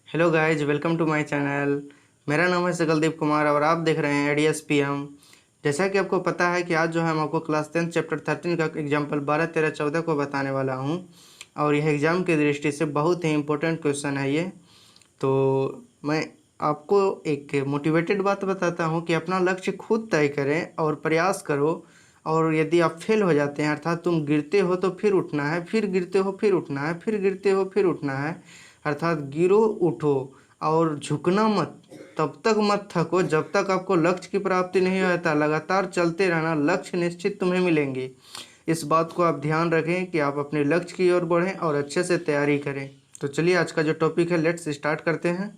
Hello guys, welcome to my channel. मेरा नाम है सकलदीप कुमार और आप देख रहे हैं एडीएस पीएम। जैसा कि आपको पता है कि आज जो है हम आपको क्लास 10 चैप्टर 13 का एग्जाम्पल 12, 13, 14 को बताने वाला हूं। और यह एग्ज़ाम की दृष्टि से बहुत ही इम्पोर्टेंट क्वेश्चन है ये। तो मैं आपको एक मोटिवेटेड बात बताता हूँ कि अपना लक्ष्य खुद तय करें और प्रयास करो। और यदि आप फेल हो जाते हैं, अर्थात तुम गिरते हो तो फिर उठना है, फिर गिरते हो फिर उठना है, फिर गिरते हो फिर उठना है, अर्थात गिरो उठो और झुकना मत। तब तक मत थको जब तक आपको लक्ष्य की प्राप्ति नहीं होता। लगातार चलते रहना, लक्ष्य निश्चित तुम्हें मिलेंगे। इस बात को आप ध्यान रखें कि आप अपने लक्ष्य की ओर बढ़ें और अच्छे से तैयारी करें। तो चलिए आज का जो टॉपिक है, लेट्स स्टार्ट करते हैं।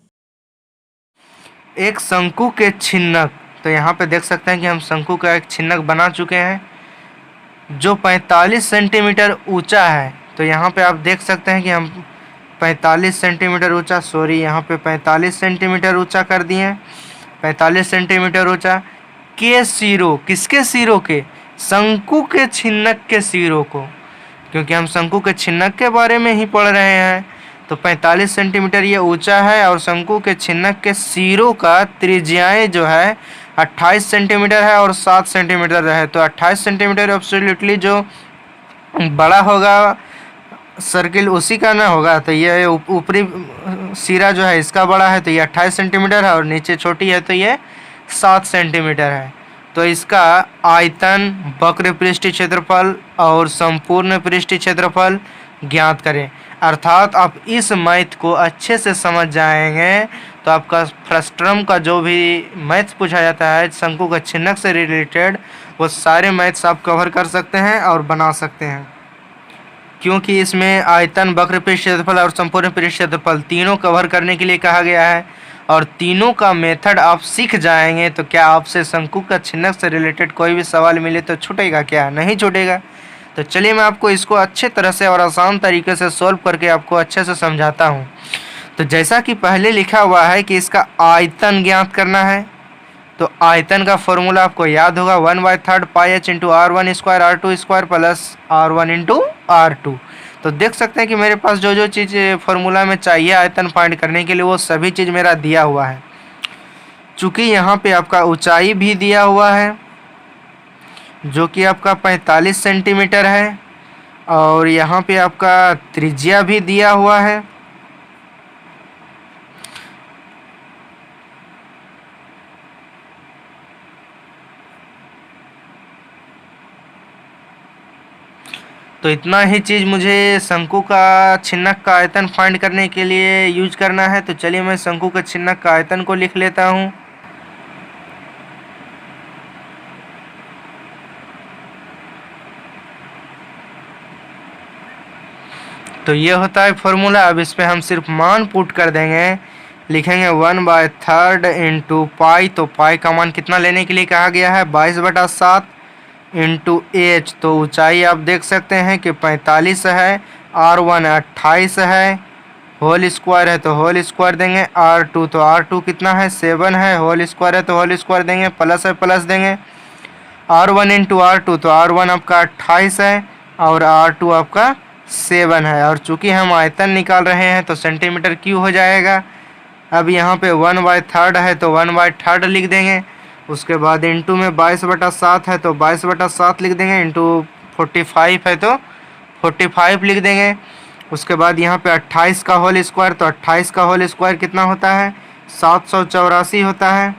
एक शंकु के छिन्नक। तो यहाँ पे देख सकते हैं कि हम शंकु का एक छिन्नक बना चुके हैं जो 45 सेंटीमीटर ऊंचा है। तो यहाँ पे आप देख सकते हैं कि हम 45 सेंटीमीटर ऊंचा, यहाँ पे 45 सेंटीमीटर ऊंचा कर दिए। 45 सेंटीमीटर ऊंचा के सिरों, किसके सिरों के? शंकु के छिन्नक के सिरों को, क्योंकि हम शंकु के छिन्नक के बारे में ही पढ़ रहे हैं। तो 45 सेंटीमीटर ये ऊंचा है और शंकु के छिन्नक के सिरों का त्रिज्याएं जो है 28 सेंटीमीटर है और 7 सेंटीमीटर है। तो 28 सेंटीमीटर एब्सोल्युटली जो बड़ा होगा सर्किल उसी का ना होगा। तो ये ऊपरी सिरा जो है इसका बड़ा है, तो ये 28 सेंटीमीटर है और नीचे छोटी है तो ये 7 सेंटीमीटर है। तो इसका आयतन, वक्र पृष्ठीय क्षेत्रफल और संपूर्ण पृष्ठीय क्षेत्रफल ज्ञात करें। अर्थात आप इस मैथ को अच्छे से समझ जाएंगे तो आपका फ्रस्ट्रम का जो भी मैथ पूछा जाता है शंकु का छिन्नक से रिलेटेड, वो सारे मैथ्स आप कवर कर सकते हैं और बना सकते हैं, क्योंकि इसमें आयतन, वक्र पृष्ठ क्षेत्रफल और संपूर्ण पृष्ठ क्षेत्रफल तीनों कवर करने के लिए कहा गया है। और तीनों का मेथड आप सीख जाएंगे तो क्या आपसे शंकु का छिन्नक से रिलेटेड कोई भी सवाल मिले तो छूटेगा क्या? नहीं छूटेगा। तो चलिए मैं आपको इसको अच्छे तरह से और आसान तरीके से सॉल्व करके आपको अच्छे से समझाता हूँ। तो जैसा कि पहले लिखा हुआ है कि इसका आयतन ज्ञात करना है, तो आयतन का फॉर्मूला आपको याद होगा 1/3 pi H into R1 square R2 square plus R1 into R2। तो देख सकते हैं कि मेरे पास जो जो चीज़ फॉर्मूला में चाहिए आयतन फाइंड करने के लिए वो सभी चीज़ मेरा दिया हुआ है। चूँकि यहाँ पे आपका ऊंचाई भी दिया हुआ है जो कि आपका 45 सेंटीमीटर है और यहाँ पे आपका त्रिज्या भी दिया हुआ है। तो इतना ही चीज़ मुझे शंकु का छिन्नक का आयतन फाइंड करने के लिए यूज करना है। तो चलिए मैं शंकु के छिन्नक का आयतन को लिख लेता हूँ। तो ये होता है फॉर्मूला। अब इस पर हम सिर्फ मान पुट कर देंगे, लिखेंगे 1/3 इंटू पाई। तो पाई का मान कितना लेने के लिए कहा गया है? 22/7 इंटू एच। तो ऊंचाई आप देख सकते हैं कि 45 है, R1 28 है, होल स्क्वायर है तो होल स्क्वायर देंगे। R2 तो R2 कितना है? 7 है, होल स्क्वायर है तो होल स्क्वायर देंगे, प्लस है प्लस देंगे। R1 इंटू R2 तो R1 आपका 28 है और R2 आपका 7 है। और चूंकि हम आयतन निकाल रहे हैं तो सेंटीमीटर क्यूब हो जाएगा। अब यहाँ पे 1/3 है तो 1/3 लिख देंगे। उसके बाद इंटू में 22/7 है तो 22/7 लिख देंगे, इंटू 45 है तो 45 लिख देंगे। उसके बाद यहाँ पे 28 का होल स्क्वायर, तो 28 का होल स्क्वायर कितना होता है? 784 होता है।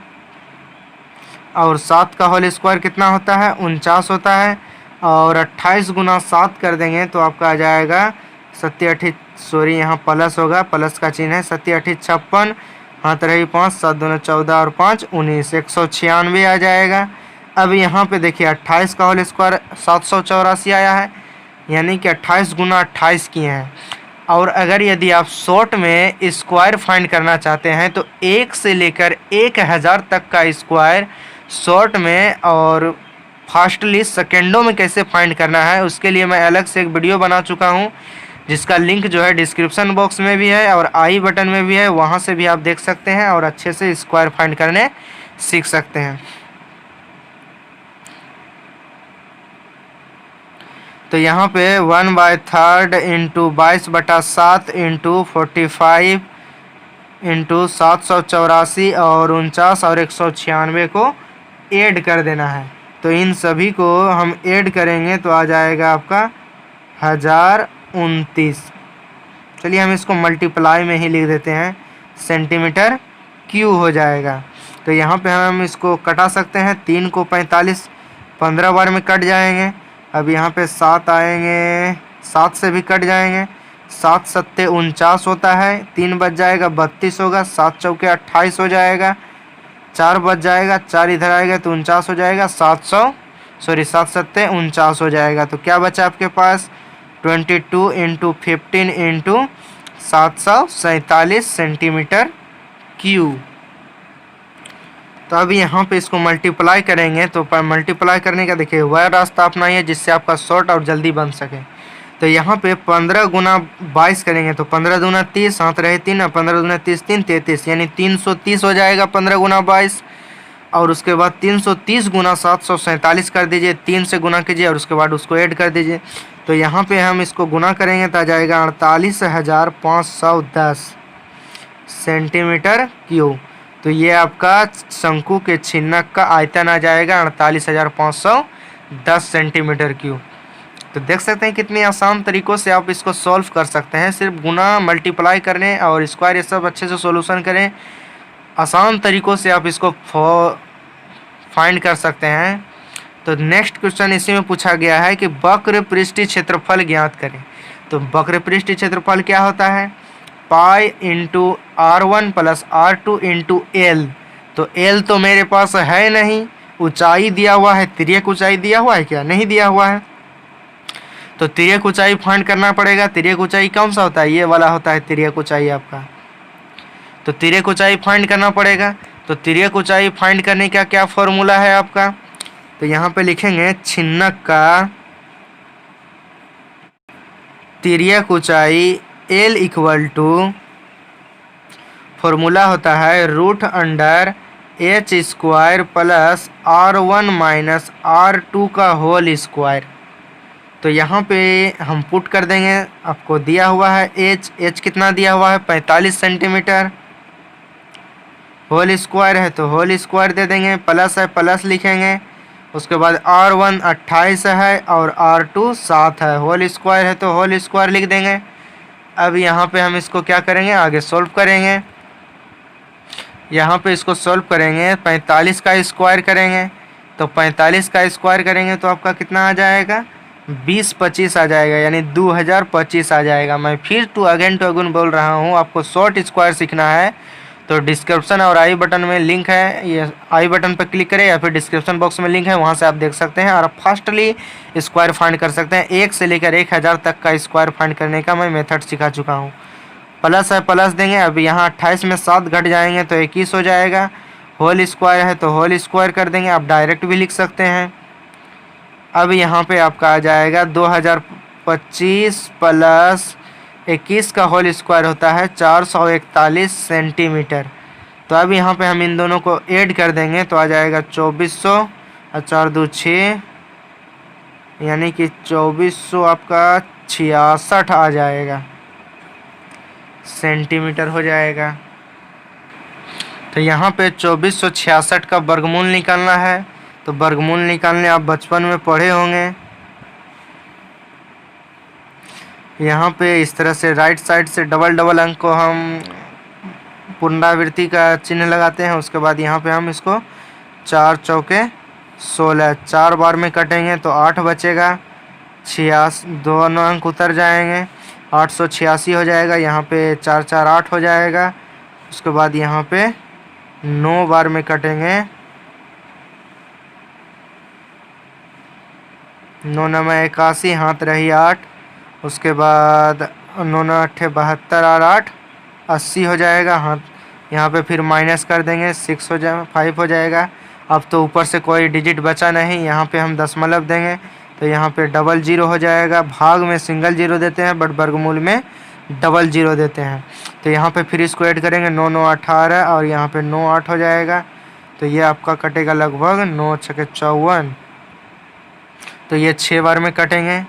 और 7 का होल स्क्वायर कितना होता है? 49 होता है। और 28 गुना 7 कर देंगे तो आपका आ जाएगा 7 यहाँ प्लस होगा, प्लस का चिन्ह है, 7 56, हाथ रही 5, 7 दूना 14 और 5 19, 196 आ जाएगा। अब यहाँ पे देखिए 28 का होल स्क्वायर 784 आया है, यानी कि 28 गुना 28 किए हैं। और अगर यदि आप शॉर्ट में स्क्वायर फाइंड करना चाहते हैं तो 1 से लेकर 1000 तक का स्क्वायर शॉर्ट में और फास्टली सेकेंडों में कैसे फाइंड करना है उसके लिए मैं अलग से एक वीडियो बना चुका हूं, जिसका लिंक जो है डिस्क्रिप्शन बॉक्स में भी है और आई बटन में भी है, वहां से भी आप देख सकते हैं और अच्छे से स्क्वायर फाइंड करने सीख सकते हैं। तो यहाँ पे 1/3 इंटू 22/7 इंटू 45 इंटू 784 और 49 और 196 को ऐड कर देना है। तो इन सभी को हम ऐड करेंगे तो आ जाएगा आपका 1029। चलिए हम इसको मल्टीप्लाई में ही लिख देते हैं, सेंटीमीटर क्यूब हो जाएगा। तो यहाँ पे हम इसको कटा सकते हैं, 3 को 45 15 बार में कट जाएंगे। अब यहाँ पे 7 आएंगे, 7 से भी कट जाएंगे, 7 सत्ते 49 होता है, 3 बच जाएगा 32 होगा, 7 चौके 28 हो जाएगा, 4 बच जाएगा, 4 इधर आएगा तो 49 हो जाएगा, 7 सत्ते 49 हो जाएगा। तो क्या बचा आपके पास 22 इंटू 15 इंटू 747 सेंटीमीटर क्यूब। तो अभी यहाँ पे इसको मल्टीप्लाई करेंगे तो मल्टीप्लाई करने का देखिए वह रास्ता अपनाइए जिससे आपका शॉर्ट और जल्दी बन सके। तो यहाँ पे 15 गुना 22 करेंगे तो 15 दूना 30, हाथ रहे 3, 15 दूना 30 3 33, यानी 330 हो जाएगा 15 गुना 22। और उसके बाद 330 गुना 747 कर दीजिए, 3 से गुना कीजिए और उसके बाद उसको ऐड कर दीजिए। तो यहाँ पे हम इसको गुना करेंगे तो आ जाएगा 48,510 सेंटीमीटर क्यूब। तो ये आपका शंकु के छिन्नक का आयतन आ जाएगा 48,510 सेंटीमीटर क्यूब। तो देख सकते हैं कितनी आसान तरीक़ों से आप इसको सॉल्व कर सकते हैं। सिर्फ गुना, मल्टीप्लाई करने और स्क्वायर ये सब अच्छे से सॉल्यूशन करें, आसान तरीक़ों से आप इसको फाइंड कर सकते हैं। तो नेक्स्ट क्वेश्चन इसी में पूछा गया है कि वक्र पृष्ठीय क्षेत्रफल ज्ञात करें। तो वक्र पृष्ठीय क्षेत्रफल क्या होता है, pi into R1 plus R2 into L. तो एल तो मेरे पास है नहीं, ऊंचाई दिया हुआ है, तिर्यक ऊंचाई दिया हुआ है क्या, नहीं दिया हुआ है। तो तिर्यक ऊंचाई फाइंड करना पड़ेगा। तिर्यक ऊंचाई कौन सा होता है, ये वाला होता है तिर्यक ऊंचाई आपका। तो तिर्यक ऊंचाई फाइंड करना पड़ेगा। तो तिर्यक ऊंचाई फाइंड करने का क्या फॉर्मूला है आपका, तो यहाँ पे लिखेंगे छिन्नक का तिर्यक ऊंचाई L इक्वल टू फॉर्मूला होता है √h square plus R1 minus R2 का होल स्क्वायर। तो यहाँ पे हम पुट कर देंगे, आपको दिया हुआ है h कितना दिया हुआ है 45 सेंटीमीटर, होल स्क्वायर है तो होल स्क्वायर दे देंगे, प्लस है प्लस लिखेंगे, उसके बाद R1 28 है और R2 7 है, होल स्क्वायर है तो होल स्क्वायर लिख देंगे। अब यहाँ पे हम इसको क्या करेंगे, आगे सॉल्व करेंगे। यहाँ पे इसको सॉल्व करेंगे, 45 का स्क्वायर करेंगे तो 45 का स्क्वायर करेंगे तो आपका कितना आ जाएगा 2025 आ जाएगा, यानी 2025 आ जाएगा। मैं फिर अगेन बोल रहा हूँ, आपको शॉर्ट स्क्वायर सीखना है तो डिस्क्रिप्शन और आई बटन में लिंक है, ये आई बटन पर क्लिक करें या फिर डिस्क्रिप्शन बॉक्स में लिंक है, वहाँ से आप देख सकते हैं और फास्टली स्क्वायर फाइंड कर सकते हैं। 1 से लेकर 1000 तक का स्क्वायर फाइंड करने का मैं मेथड सिखा चुका हूँ। प्लस है प्लस देंगे, अब यहाँ 28 में 7 घट जाएंगे तो 21 हो जाएगा, होल स्क्वायर है तो होल स्क्वायर कर देंगे, आप डायरेक्ट भी लिख सकते हैं। अब यहाँ पे आपका आ जाएगा 2025 प्लस 21 का होल स्क्वायर होता है 441 सेंटीमीटर। तो अब यहाँ पे हम इन दोनों को ऐड कर देंगे तो आ जाएगा 2400 और 4 2 6, यानी कि 2400 आपका 66 आ जाएगा सेंटीमीटर हो जाएगा। तो यहाँ पे 2466 का वर्गमूल निकालना है। तो वर्गमूल निकालने आप बचपन में पढ़े होंगे। यहाँ पे इस तरह से राइट साइड से डबल अंक को हम पुनरावृत्ति का चिन्ह लगाते हैं। उसके बाद यहाँ पे हम इसको 4 चौके 16, 4 बार में कटेंगे तो 8 बचेगा, 86 दोनों अंक उतर जाएंगे, 886 हो जाएगा। यहाँ पे 4 4 8 हो जाएगा। उसके बाद यहाँ पे 9 बार में कटेंगे, 9 9 81, हाथ रही 8, उसके बाद 9 9 8 72 और 8 80 हो जाएगा। हाथ यहाँ पे फिर माइनस कर देंगे, 6 हो जाए 5 हो जाएगा। अब तो ऊपर से कोई डिजिट बचा नहीं, यहाँ पे हम दशमलव देंगे तो यहाँ पे 00 हो जाएगा। भाग में सिंगल जीरो देते हैं बट वर्गमूल में 00 देते हैं। तो यहाँ पे फिर इसको ऐड करेंगे, 9 9 18 और यहाँ पे 9 8 हो जाएगा। तो ये आपका कटेगा लगभग 9 6 54। तो ये 6 बार में कटेंगे,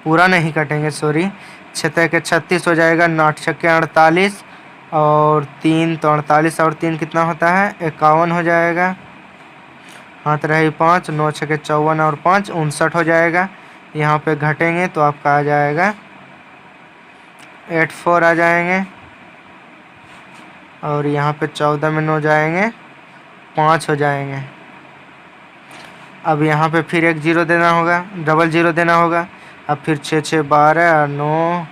पूरा नहीं कटेंगे सॉरी, 6 के 36 हो जाएगा, 8 6 48 और 3 तो 48 और 3 कितना होता है 51 हो जाएगा। हाथ रही 5, 9 छके 54 और 5 59 हो जाएगा। यहाँ पे घटेंगे तो आपका आ जाएगा 84 आ जाएंगे। और यहाँ पे 14 में 9 जाएंगे 5 हो जाएंगे। अब यहाँ पे फिर एक 0 देना होगा, डबल 0 देना होगा। अब फिर 6 6 12 और 9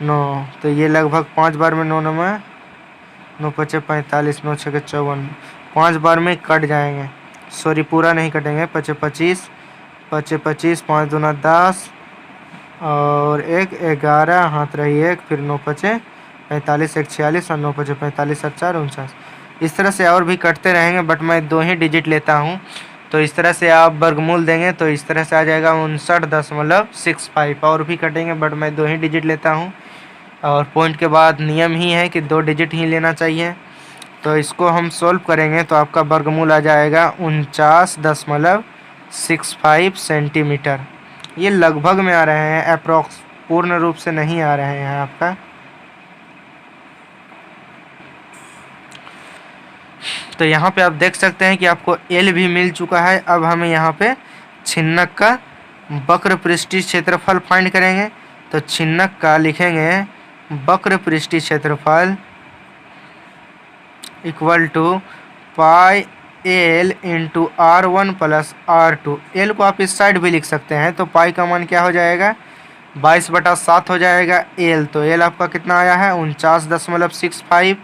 9, तो ये लगभग 5 बार में 9 9 में 9 5 45 9 6 54 5 बार में कट जाएंगे। सॉरी पूरा नहीं कटेंगे, 5 25 5 25 5 दूना 10 और 1 11, हाथ रही 1, फिर 9 5 45 1 46 और 9 5 45 और 4 49। इस तरह से और भी कटते रहेंगे, बट मैं 2 ही डिजिट लेता हूँ। तो इस तरह से आप वर्गमूल देंगे तो इस तरह से आ जाएगा 59.65। और भी कटेंगे बट मैं 2 ही डिजिट लेता हूँ। और पॉइंट के बाद नियम ही है कि 2 डिजिट ही लेना चाहिए। तो इसको हम सॉल्व करेंगे तो आपका वर्गमूल आ जाएगा 49.65 सेंटीमीटर। ये लगभग में आ रहे हैं, अप्रॉक्स, पूर्ण रूप से नहीं आ रहे हैं आपका। तो यहाँ पे आप देख सकते हैं कि आपको एल भी मिल चुका है। अब हमें यहाँ पे छिन्नक का वक्र पृष्ठीय क्षेत्रफल फाइंड करेंगे। तो छिन्नक का लिखेंगे वक्र पृष्ठीय क्षेत्रफल equal to pi L into R1 plus R2। एल को आप इस साइड भी लिख सकते हैं। तो पाई का मान क्या हो जाएगा 22/7 हो जाएगा एल। तो एल आपका कितना आया है 49.65।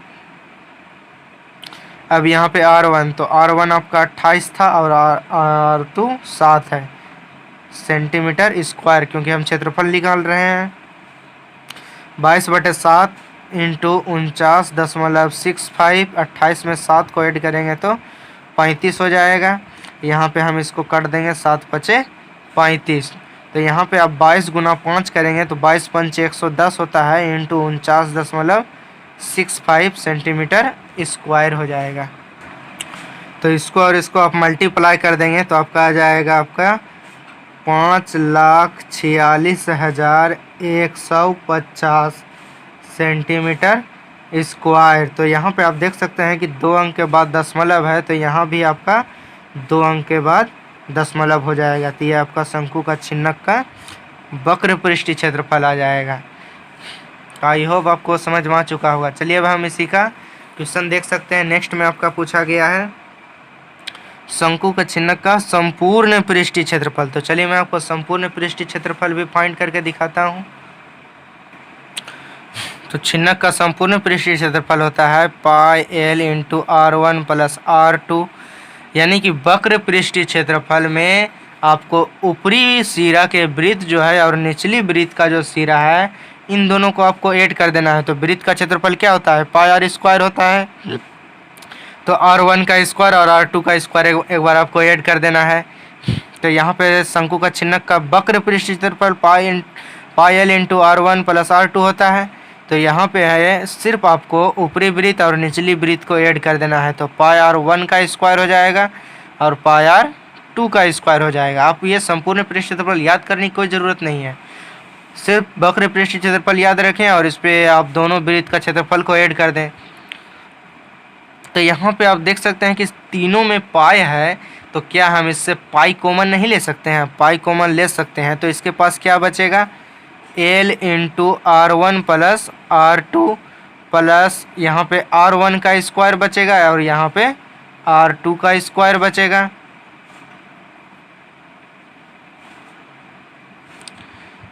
अब यहाँ पे R1, तो R1 आपका 28 था और R2 7 है सेंटीमीटर स्क्वायर, क्योंकि हम क्षेत्रफल निकाल रहे हैं। 22/7 इंटू 49.65, 28 में 7 को ऐड करेंगे तो 35 हो जाएगा। यहाँ पे हम इसको काट देंगे, 7 5 35। तो यहाँ पे आप 22 गुना 5 करेंगे तो 22 5 110 होता है, इंटू 49.65 सेंटीमीटर स्क्वायर हो जाएगा। तो इसको और इसको आप मल्टीप्लाई कर देंगे तो आपका आ जाएगा आपका 5,46,150 सेंटीमीटर स्क्वायर। तो यहाँ पे आप देख सकते हैं कि 2 अंक के बाद दशमलव है, तो यहाँ भी आपका 2 अंक के बाद दशमलव हो जाएगा। तो ये आपका शंकु का छिन्नक का वक्र पृष्ठीय क्षेत्रफल आ जाएगा। आई होप आपको समझ में आ चुका होगा। चलिए अब हम इसी का क्वेश्चन देख सकते हैं। नेक्स्ट में आपका पूछा गया है शंकु का छिन्नक का संपूर्ण पृष्ठीय क्षेत्रफल। तो चलिए मैं आपको संपूर्ण पृष्ठीय क्षेत्रफल भी फाइंड करके दिखाता हूँ। तो छिन्नक का संपूर्ण पृष्ठीय क्षेत्रफल होता है पाई L into R1 plus R2, यानी कि वक्र पृष्ठीय क्षेत्रफल में आपको ऊपरी सिरा के वृत्त जो है और निचली वृत्त का जो सिरा है, इन दोनों को आपको ऐड कर देना है। तो वृत्त का क्षेत्रफल क्या होता है पाई आर स्क्वायर होता है। तो R1 का स्क्वायर और R2 का स्क्वायर एक बार आपको ऐड कर देना है। तो यहाँ पे शंकु का छिन्नक का वक्र पृष्ठीय क्षेत्रफल पाई L into R1 plus R2 होता है। तो यहाँ पे है सिर्फ आपको ऊपरी वृत्त और निचली वृत्त को ऐड कर देना है। तो पाई R1 का स्क्वायर हो जाएगा और पाई R2 का स्क्वायर हो जाएगा। आप ये संपूर्ण पृष्ठीय क्षेत्रफल याद करने की कोई ज़रूरत नहीं है, सिर्फ वक्र पृष्ठीय क्षेत्रफल याद रखें और इस पर आप दोनों वृत्त का क्षेत्रफल को ऐड कर दें। तो यहाँ पे आप देख सकते हैं कि तीनों में पाई है, तो क्या हम इससे पाई कॉमन नहीं ले सकते हैं? पाई कॉमन ले सकते हैं। तो इसके पास क्या बचेगा L into R1 plus R2 plus यहाँ पे R1 का स्क्वायर बचेगा और यहाँ पे R2 का स्क्वायर बचेगा।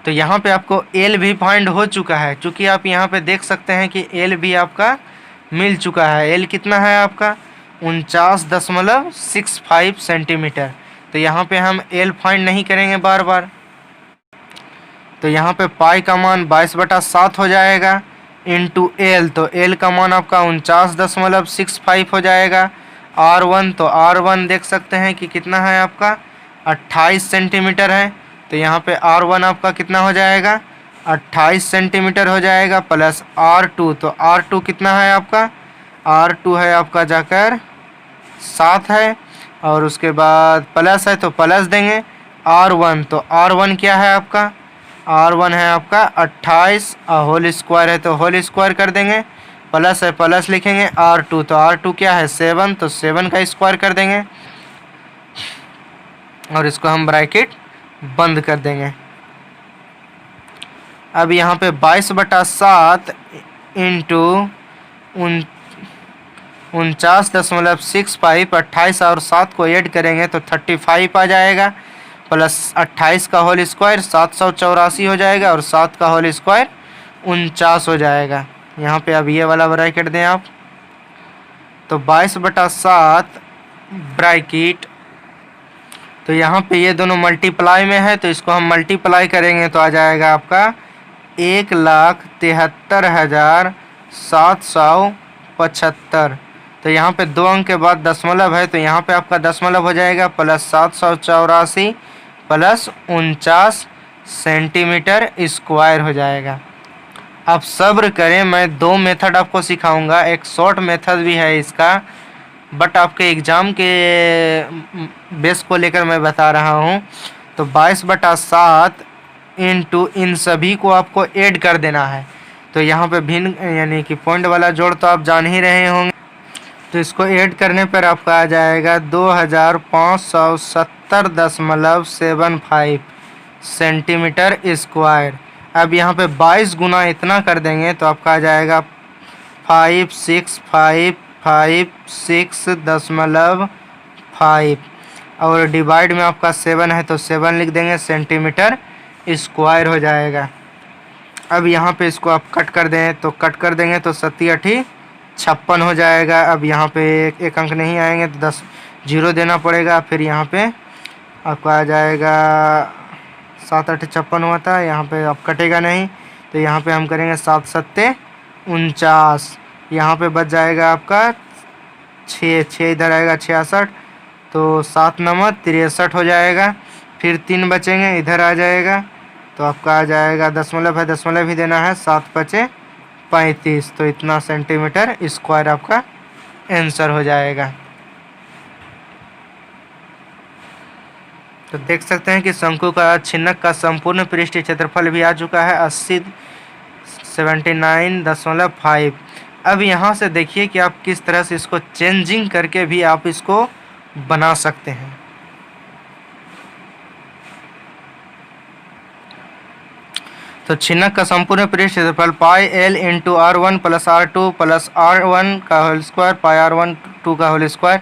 तो यहाँ पे आपको एल भी फाइंड हो चुका है, क्योंकि आप यहाँ पे देख सकते हैं कि एल भी आपका मिल चुका है। एल कितना है आपका 49.65 सेंटीमीटर। तो यहाँ पे हम एल फाइंड नहीं करेंगे बार बार। तो यहाँ पे पाई का मान 22/7 हो जाएगा इंटू एल। तो एल का मान आपका 49.65 हो जाएगा। R1, तो R1 देख सकते हैं कि कितना है आपका 28 सेंटीमीटर है। तो यहाँ पे R1 आपका कितना हो जाएगा 28 सेंटीमीटर हो जाएगा, प्लस R2, तो R2 कितना है आपका R2 है आपका जाकर 7 है, और उसके बाद प्लस है तो प्लस देंगे R1। तो R1 क्या है आपका R1 है आपका 28 और होल स्क्वायर है तो होल स्क्वायर कर देंगे प्लस है प्लस लिखेंगे, R2 तो R2 क्या है 7, तो 7 का स्क्वायर कर देंगे और इसको हम ब्रैकेट बंद कर देंगे। अब यहाँ पे 22/7 इंटू 49.65, 28 और 7 को ऐड करेंगे तो 35 आ जाएगा, प्लस 28 का होल स्क्वायर 784 हो जाएगा और 7 का होल स्क्वायर 49 हो जाएगा। यहाँ पे अब ये वाला ब्रैकेट दें आप, तो 22/7 ब्रैकेट, तो यहाँ पे ये दोनों मल्टीप्लाई में है तो इसको हम मल्टीप्लाई करेंगे तो आ जाएगा आपका 1,73,775। तो यहाँ पे 2 अंक के बाद दशमलव है तो यहाँ पे आपका दशमलव हो जाएगा, प्लस 784 प्लस 49 सेंटीमीटर स्क्वायर हो जाएगा। आप सब्र करें, मैं 2 मेथड आपको सिखाऊंगा, एक शॉर्ट मेथड भी है इसका, बट आपके एग्ज़ाम के बेस को लेकर मैं बता रहा हूँ। तो 22/7 इंटू इन सभी को आपको ऐड कर देना है। तो यहाँ पे भिन्न यानी कि पॉइंट वाला जोड़ तो आप जान ही रहे होंगे, तो इसको ऐड करने पर आपका आ जाएगा 2570.75 सेंटीमीटर स्क्वायर। अब यहाँ पे 22 गुना इतना कर देंगे तो आपका आ जाएगा 5656.5 और डिवाइड में आपका 7 है तो 7 लिख देंगे, सेंटीमीटर स्क्वायर हो जाएगा। अब यहाँ पे इसको आप कट कर दें तो कट कर देंगे तो 7×8 56 हो जाएगा। अब यहाँ पे एक अंक नहीं आएंगे तो 10 जीरो देना पड़ेगा, फिर यहाँ पे आपका आ जाएगा 7×8 56 हुआ था, यहाँ पे अब कटेगा नहीं तो यहाँ पे हम करेंगे 7×7 49, यहाँ पे बच जाएगा आपका 6 इधर आएगा 66, तो 7×9 63 हो जाएगा, फिर 3 बचेंगे इधर आ जाएगा तो आपका आ जाएगा दशमलव है, दशमलव ही देना है, 7×5 35, तो इतना सेंटीमीटर स्क्वायर आपका आंसर हो जाएगा। तो देख सकते हैं कि शंकु का छिन्नक का संपूर्ण पृष्ठीय क्षेत्रफल भी आ चुका है 79.5। अब यहाँ से देखिए कि आप किस तरह से इसको चेंजिंग करके भी आप इसको बना सकते हैं। तो छिन्नक का संपूर्ण पृष्ठीय क्षेत्रफल पाई L into R1 plus R2 plus R1 का होल स्क्वायर पाई R1 का होल स्क्वायर।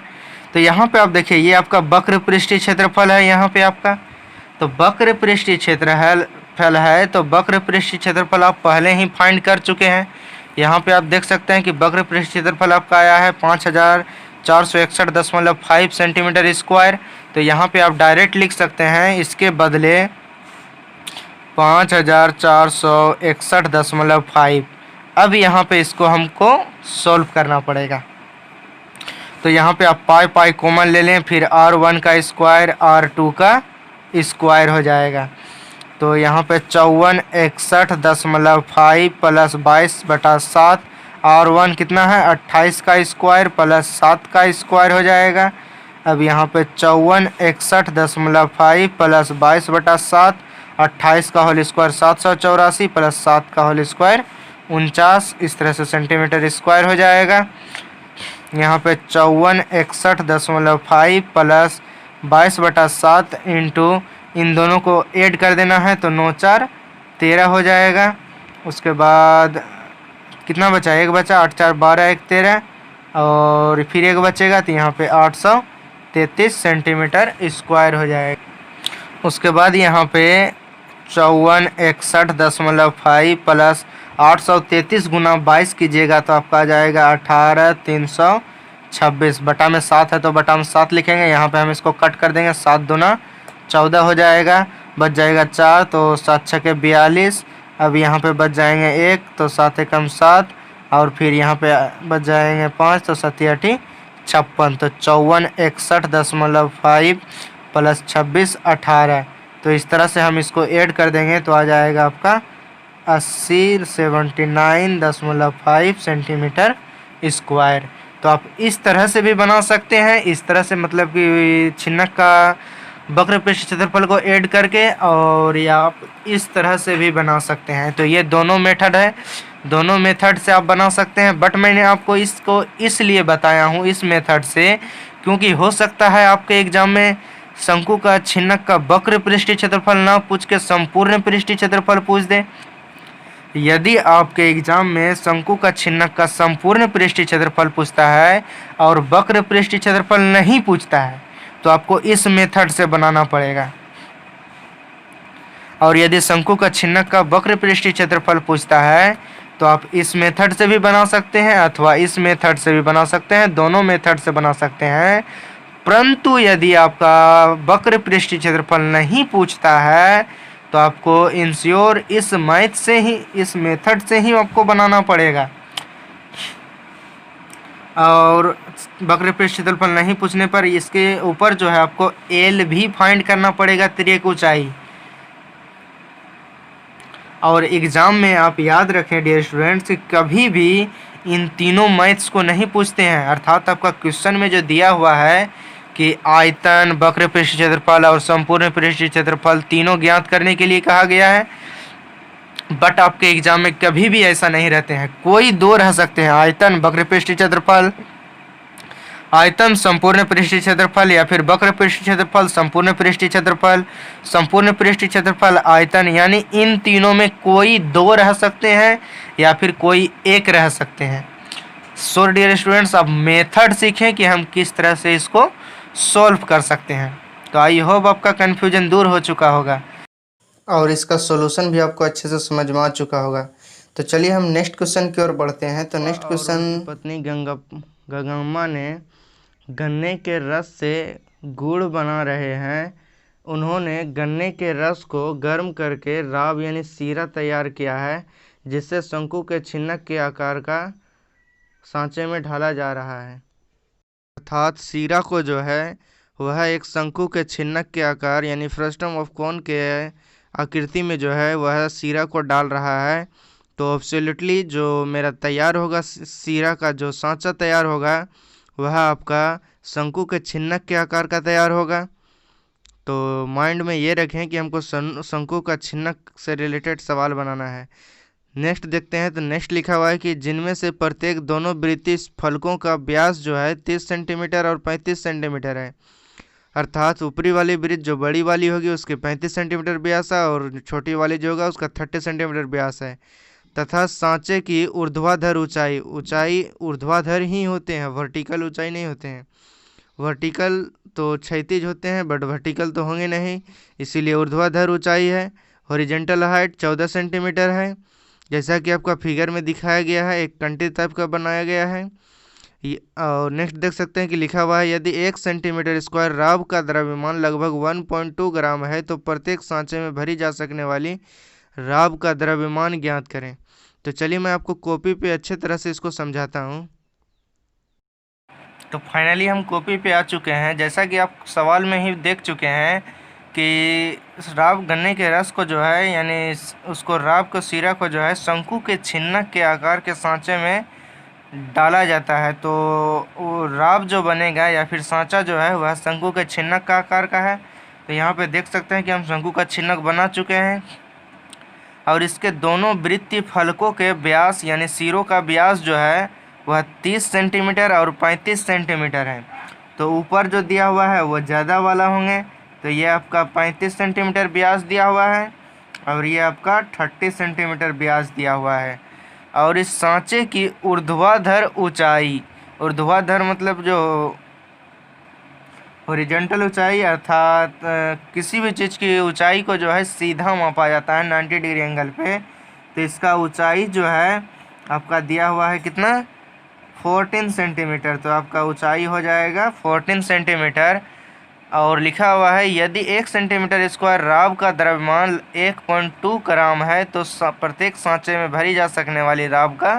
तो यहाँ पे आप देखिए ये आपका वक्र पृष्ठीय क्षेत्रफल है, यहाँ पे आपका तो वक्र पृष्ठीय क्षेत्रफल है, तो वक्र पृष्ठीय क्षेत्रफल आप पहले ही फाइंड कर चुके हैं। यहाँ पे आप देख सकते हैं कि वक्र पृष्ठीय क्षेत्रफल आपका आया है 5461.5 सेंटीमीटर स्क्वायर। तो यहाँ पे आप डायरेक्ट लिख सकते हैं, इसके बदले 5461.5। अब यहाँ पे इसको हमको सॉल्व करना पड़ेगा। तो यहाँ पे आप पाई कॉमन ले लें, फिर R1 का स्क्वायर R2 का स्क्वायर हो जाएगा। तो यहाँ पे 5461.5 प्लस 22/7, R1 कितना है 28 का स्क्वायर प्लस 7 का स्क्वायर हो जाएगा। अब यहाँ पे 5461.5 प्लस 22/7, 28 का होल स्क्वायर 784 प्लस 7 का होल स्क्वायर 49, इस तरह से सेंटीमीटर स्क्वायर हो जाएगा। यहाँ पे 5461.5 प्लस 22/7 इंटू इन दोनों को ऐड कर देना है तो 9×4 13 हो जाएगा। उसके बाद कितना बचा, एक बचा, 8×4 12, 1 13 और फिर एक बचेगा तो यहाँ पे 833 सेंटीमीटर स्क्वायर हो जाएगा। उसके बाद यहाँ पे 5461.5 प्लस 833 गुना 22 कीजिएगा तो आपका आ जाएगा 18,326। बटा में 7 है तो बटा में 7 लिखेंगे, यहाँ पे हम इसको कट कर देंगे, 7 दूना 14 हो जाएगा, बच जाएगा 4, तो 7×6 42। अब यहाँ पे बच जाएंगे 1, तो 7 एकम 7 और फिर यहाँ पे बच जाएंगे 5, तो 7×8 56। तो 5461.5 प्लस 26 18। तो इस तरह से हम इसको ऐड कर देंगे तो आ जाएगा आपका 79.5 सेंटीमीटर स्क्वायर। तो आप इस तरह से भी बना सकते हैं, इस तरह से मतलब कि छिन्नक का वक्र पृष्ठ क्षेत्रफल को ऐड करके, और या आप इस तरह से भी बना सकते हैं। तो ये दोनों मेथड है, दोनों मेथड से आप बना सकते हैं, बट मैंने आपको इसको इसलिए बताया हूँ इस मेथड से क्योंकि हो सकता है आपके एग्जाम में शंकु का छिन्नक का वक्र पृष्ठीय क्षेत्रफल ना पूछ के संपूर्ण पृष्ठीय क्षेत्रफल पूछ दे। यदि आपके एग्जाम में शंकु का छिन्नक का संपूर्ण पृष्ठीय क्षेत्रफल पूछता है और वक्र पृष्ठीय क्षेत्रफल नहीं पूछता है तो आपको इस मेथड से बनाना पड़ेगा। और यदि शंकु का छिन्नक का वक्र पृष्ठीय क्षेत्रफल पूछता है तो आप इस मेथड से भी बना सकते हैं अथवा इस मेथड से भी बना सकते हैं, दोनों मेथड से बना सकते हैं। परंतु यदि आपका वक्र पृष्ठीय क्षेत्रफल नहीं पूछता है तो आपको इंश्योर इस मैथ से ही, इस मेथड से ही आपको बनाना पड़ेगा। और वक्र पृष्ठीय क्षेत्रफल नहीं पूछने पर इसके ऊपर जो है आपको एल भी फाइंड करना पड़ेगा, तिर्यक ऊंचाई। और एग्ज़ाम में आप याद रखें डियर स्टूडेंट्स, कभी भी इन तीनों मैथ्स को नहीं पूछते हैं। अर्थात आपका क्वेश्चन में जो दिया हुआ है कि आयतन, वक्र पृष्ठीय क्षेत्रफल और संपूर्ण पृष्ठीय क्षेत्रफल तीनों ज्ञात करने के लिए कहा गया है, बट आपके एग्जाम में कभी भी ऐसा नहीं रहते हैं। कोई दो रह सकते हैं, आयतन वक्र पृष्ठीय क्षेत्रफल, आयतन संपूर्ण पृष्ठीय क्षेत्रफल, या फिर वक्र पृष्ठीय क्षेत्रफल संपूर्ण पृष्ठीय क्षेत्रफल, संपूर्ण पृष्ठीय क्षेत्रफल आयतन, यानी इन तीनों में कोई दो रह सकते हैं या फिर कोई एक रह सकते हैं। सो डियर स्टूडेंट्स, अब मेथड सीखें कि हम किस तरह से इसको सॉल्व कर सकते हैं। तो आई होप आपका कन्फ्यूजन दूर हो चुका होगा और इसका सॉल्यूशन भी आपको अच्छे से समझ में आ चुका होगा। तो चलिए हम नेक्स्ट क्वेश्चन की ओर बढ़ते हैं। तो नेक्स्ट क्वेश्चन, पत्नी गंगम्मा ने गन्ने के रस से गुड़ बना रहे हैं। उन्होंने गन्ने के रस को गर्म करके राब यानी सीरा तैयार किया है, जिससे शंकु के छिन्नक के आकार का सांचे में ढाला जा रहा है। अर्थात सीरा को जो है वह एक शंकु के छिन्नक के आकार यानी फ्रस्टम ऑफ कोन के आकृति में जो है वह सीरा को डाल रहा है। तो एब्सोल्युटली जो मेरा तैयार होगा सीरा का जो सांचा तैयार होगा वह आपका शंकु के छिन्नक के आकार का तैयार होगा। तो माइंड में ये रखें कि हमको शंकु का छिन्नक से रिलेटेड सवाल बनाना है। नेक्स्ट देखते हैं। तो नेक्स्ट लिखा हुआ है कि जिनमें से प्रत्येक दोनों वृत्तीय फलकों का व्यास जो है 30 सेंटीमीटर और 35 सेंटीमीटर है। अर्थात ऊपरी वाली वृत्त जो बड़ी वाली होगी उसके 35 सेंटीमीटर व्यास है और छोटी वाली जो होगा उसका 30 सेंटीमीटर व्यास है। तथा सांचे की ऊर्ध्वाधर ऊंचाई, ऊंचाई ऊर्ध्वाधर ही होते हैं, वर्टिकल ऊंचाई नहीं होते हैं। वर्टिकल तो क्षैतिज होते हैं बट वर्टिकल तो होंगे नहीं, इसीलिए ऊर्ध्वाधर ऊंचाई है। हॉरिजॉन्टल हाइट 14 सेंटीमीटर है, जैसा कि आपका फिगर में दिखाया गया है, एक कंटी टाइप का बनाया गया है। और नेक्स्ट देख सकते हैं कि लिखा हुआ है यदि 1 सेंटीमीटर स्क्वायर राब का द्रव्यमान लगभग 1.2 ग्राम है तो प्रत्येक सांचे में भरी जा सकने वाली राब का द्रव्यमान ज्ञात करें। तो चलिए मैं आपको कॉपी पे अच्छे तरह से इसको समझाता हूँ। तो फाइनली हम कॉपी पे आ चुके हैं। जैसा कि आप सवाल में ही देख चुके हैं कि राब गन्ने के रस को जो है यानी उसको राब को सीरा को जो है शंकु के छिन्नक के आकार के सांचे में डाला जाता है। तो वो राब जो बनेगा या फिर सांचा जो है वह शंकु के छिन्नक का आकार का है। तो यहाँ पे देख सकते हैं कि हम शंकु का छिन्नक बना चुके हैं और इसके दोनों वृत्तीय फलकों के व्यास यानी सिरों का व्यास जो है वह 30 सेंटीमीटर और 35 सेंटीमीटर है। तो ऊपर जो दिया हुआ है वो ज़्यादा वाला होंगे, तो ये आपका 35 सेंटीमीटर व्यास दिया हुआ है और ये आपका 30 सेंटीमीटर व्यास दिया हुआ है। और इस सांचे की ऊर्ध्वाधर ऊंचाई, ऊर्ध्वाधर मतलब जो हॉरिजॉन्टल ऊंचाई, अर्थात किसी भी चीज़ की ऊंचाई को जो है सीधा मापा जाता है 90 डिग्री एंगल पे। तो इसका ऊंचाई जो है आपका दिया हुआ है कितना, 14 सेंटीमीटर। तो आपका ऊंचाई हो जाएगा 14 सेंटीमीटर। और लिखा हुआ है यदि 1 सेंटीमीटर स्क्वायर राब का द्रव्यमान 1.2 ग्राम है तो प्रत्येक सांचे में भरी जा सकने वाली राब का